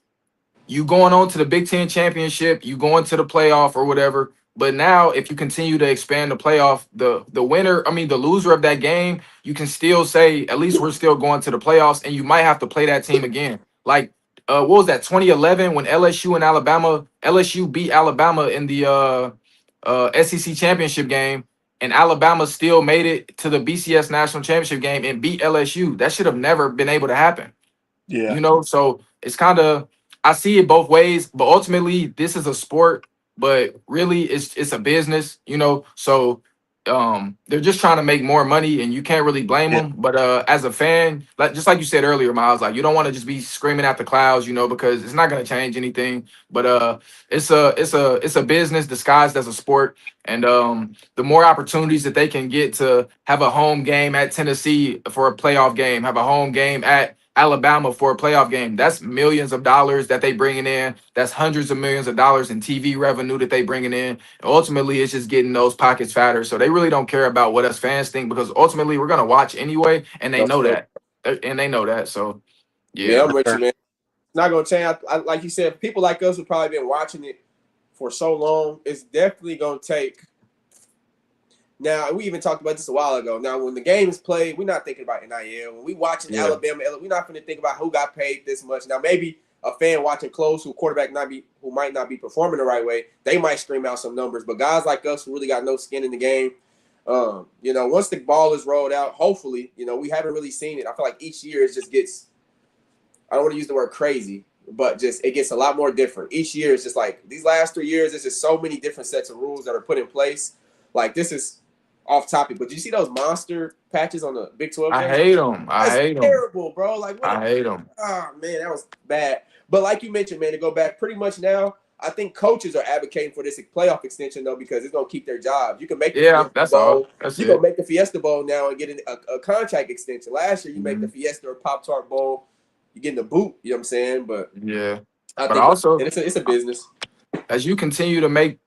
you going on to the Big Ten championship, you going to the playoff or whatever. But now, if you continue to expand the playoff, the winner, the loser of that game, you can still say at least we're still going to the playoffs, and you might have to play that team again. Like, what was that 2011 when LSU beat Alabama in the SEC championship game, and Alabama still made it to the BCS national championship game and beat LSU. That should have never been able to happen. Yeah. So it's kind of, I see it both ways, but ultimately this is a sport, but really it's a business, so they're just trying to make more money, and you can't really blame Yeah. them. But as a fan, just like you said earlier, Miles, like you don't want to just be screaming at the clouds, because it's not going to change anything. But it's a business disguised as a sport, and the more opportunities that they can get to have a home game at Tennessee for a playoff game, have a home game at Alabama for a playoff game, that's millions of dollars that they bringing in. That's hundreds of millions of dollars in TV revenue that they bringing in. And ultimately, it's just getting those pockets fatter. So they really don't care about what us fans think, because ultimately we're gonna watch anyway, and they know that. And they know that. So Yeah, yeah, I'm with you, man. It's not gonna change. Like you said, people like us who probably been watching it for so long, it's definitely gonna take. Now, we even talked about this a while ago. Now, when the game is played, we're not thinking about NIL. When we watching Alabama, we're not going to think about who got paid this much. Now, maybe a fan watching close who quarterback who might not be performing the right way, they might scream out some numbers. But guys like us who really got no skin in the game, once the ball is rolled out, hopefully, we haven't really seen it. I feel like each year it just gets, I don't want to use the word crazy, but just it gets a lot more different. Each year it's just like these last 3 years, there's just so many different sets of rules that are put in place. Like this is off topic, but did you see those monster patches on the Big 12 I jersey? hate them. That's terrible, bro. Like, I hate them. Oh man, that was bad. But like you mentioned, man, to go back pretty much now, I think coaches are advocating for this playoff extension though, because it's gonna keep their jobs. You can make the Fiesta Bowl. All. That's you can make the Fiesta Bowl now and get a contract extension. Last year, you make the Fiesta or Pop Tart Bowl, you getting the boot. You know what I'm saying? But yeah, I think also it's a business. As you continue to make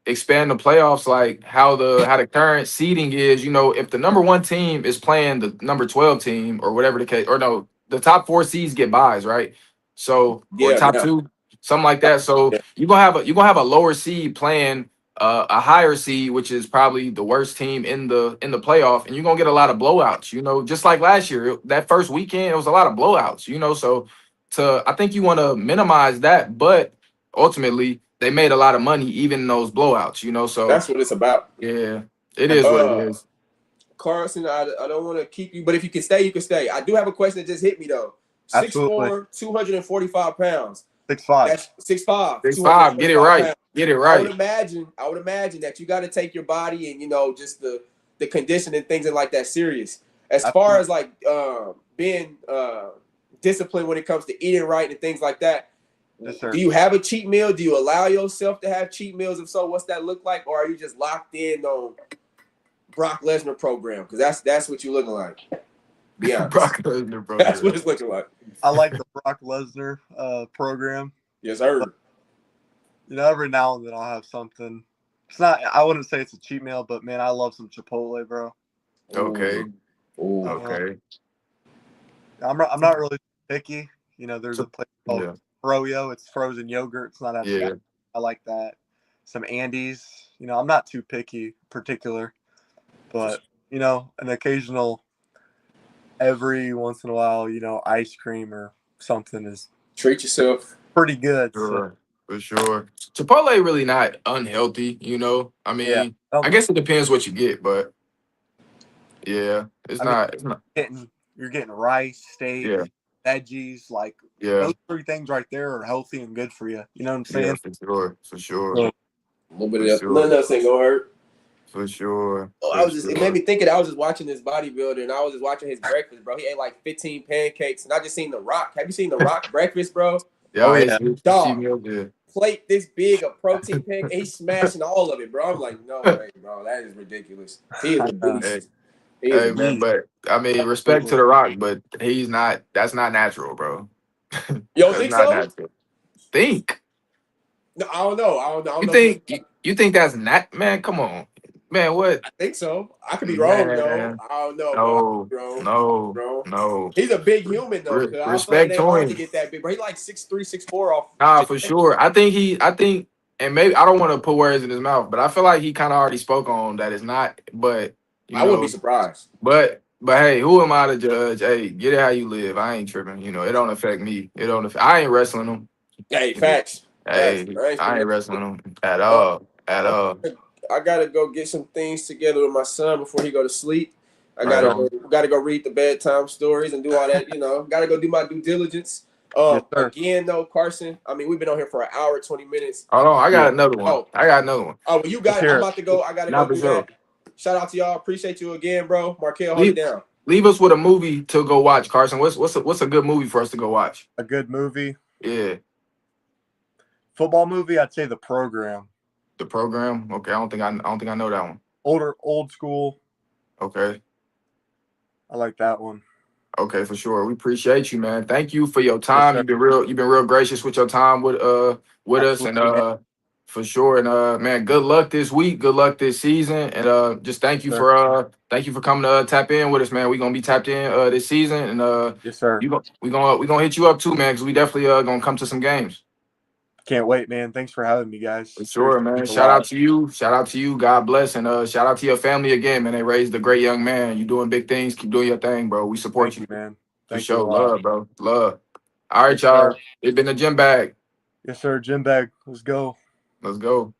expand the playoffs, like how the current seeding is, if the number 1 team is playing the number 12 team or whatever the case, or no, the top 4 seeds get buys, right? So or top 2, something like that. So you're gonna have a lower seed playing a higher seed, which is probably the worst team in the playoff, and you're gonna get a lot of blowouts. Just like last year, that first weekend, it was a lot of blowouts. So I think you want to minimize that, but ultimately they made a lot of money even in those blowouts, so that's what it's about. Yeah, it is what it is. Carson, I don't want to keep you, but if you can stay, you can stay. I do have a question that just hit me though. 6'4", 245 pounds. 6'5". That's 6'5". 6'5". Get it right. Pounds. Get it right. I would imagine that you got to take your body and just the condition and things like that serious. As far as like being disciplined when it comes to eating right and things like that. Yes, do you have a cheat meal? Do you allow yourself to have cheat meals? If so, what's that look like? Or are you just locked in on Brock Lesnar program? Because that's what you're looking like. Be honest. Brock Lesnar program. That's what it's looking like. I like the Brock Lesnar program. Yes, sir. But, every now and then I'll have something. It's not. I wouldn't say it's a cheat meal, but man, I love some Chipotle, bro. Okay. Ooh. Okay. I'm not really picky. There's a place called Froyo. It's frozen yogurt. It's not actually. I like that. Some Andes. I'm not too picky, particular, but an occasional, every once in a while, ice cream or something is treat yourself. Pretty good. Sure. For sure. Chipotle really not unhealthy, I guess it depends what you get, but yeah, it's not. You're getting rice, steak, veggies, like those 3 things right there are healthy and good for you. You know what I'm saying? Yeah, for sure. A little bit of none of that ain't gonna hurt. For sure. Oh, For it made sure. me think that I was just watching this bodybuilder and I was just watching his breakfast, bro. He ate like 15 pancakes and I just seen The Rock. Have you seen The Rock breakfast, bro? Oh, Yeah, yeah. it's cheap Dog. meal good. Plate this big of protein pancake. He's smashing all of it, bro. I'm like, no way, bro. That is ridiculous. He is a Hey, beast. He is a hey, beast. man, but I mean, respect to The Rock, but that's not natural, bro. You don't That's think not so? natural. Think. No, I don't know. I don't You know for sure. think you think that's not, man, come on. Man, what? I think so. I could be wrong though. Man, I don't know, bro. I could no, be wrong. no, Bro. no. He's a big human though, because I feel like it Respect ain't to hard to him. get that big, bro. He like 6'3", 6'4" off Nah, for genetics. sure. I think, and maybe I don't want to put words in his mouth, but I feel like he kind of already spoke on that it's not. But you I wouldn't be know, surprised. but hey, who am I to judge? Hey, get it how you live. I ain't tripping. You know, it don't affect me. It don't. I ain't wrestling him. Hey, facts. Facts. Hey, I ain't I finna. ain't wrestling him at Uh, all. At all. I gotta go get some things together with my son before he go to sleep. I Right gotta on. go read the bedtime stories and do all that. You know, gotta go do my due diligence. Yes, sir. Again though, Carson. I mean, we've been on here for an hour, 20 minutes. Hold on, I got Yeah. another one. Oh, I got another one. well, you got Let's it. I'm hear it. about to go. I gotta Not go for do sure. that. Shout out to y'all. Appreciate you again, bro. Markel, hold it Leave, down. leave us with a movie to go watch, Carson. What's a good movie for us to go watch? A good movie. Yeah, Football movie, I'd say The Program. The Program. Okay, I don't think I know that one. Old school. Okay. I like that one. Okay, for sure. We appreciate you, man. Thank you for your Yes, time. sir. You've been real gracious with your time with us, and Absolutely, man. for sure. And man, good luck this week. Good luck this season. And just Yes, sir. thank you for coming to tap in with us, man. We're gonna be tapped in this season, and Yes, sir. we gonna hit you up too, man, because we definitely gonna come to some games. Can't wait, man. Thanks for having me, guys. For sure, Seriously, man. means a Shout out lot. to you. Shout out to you. God bless. And shout out to your family again, man. They raised a great young man. You doing big things. Keep doing your thing, bro. We support Thank you. you, man. For Thank you a sure. lot. Love, bro. Love. All right, Yes, sir. y'all. It's been a gym bag. Yes, sir. Gym bag. Let's go. Let's go.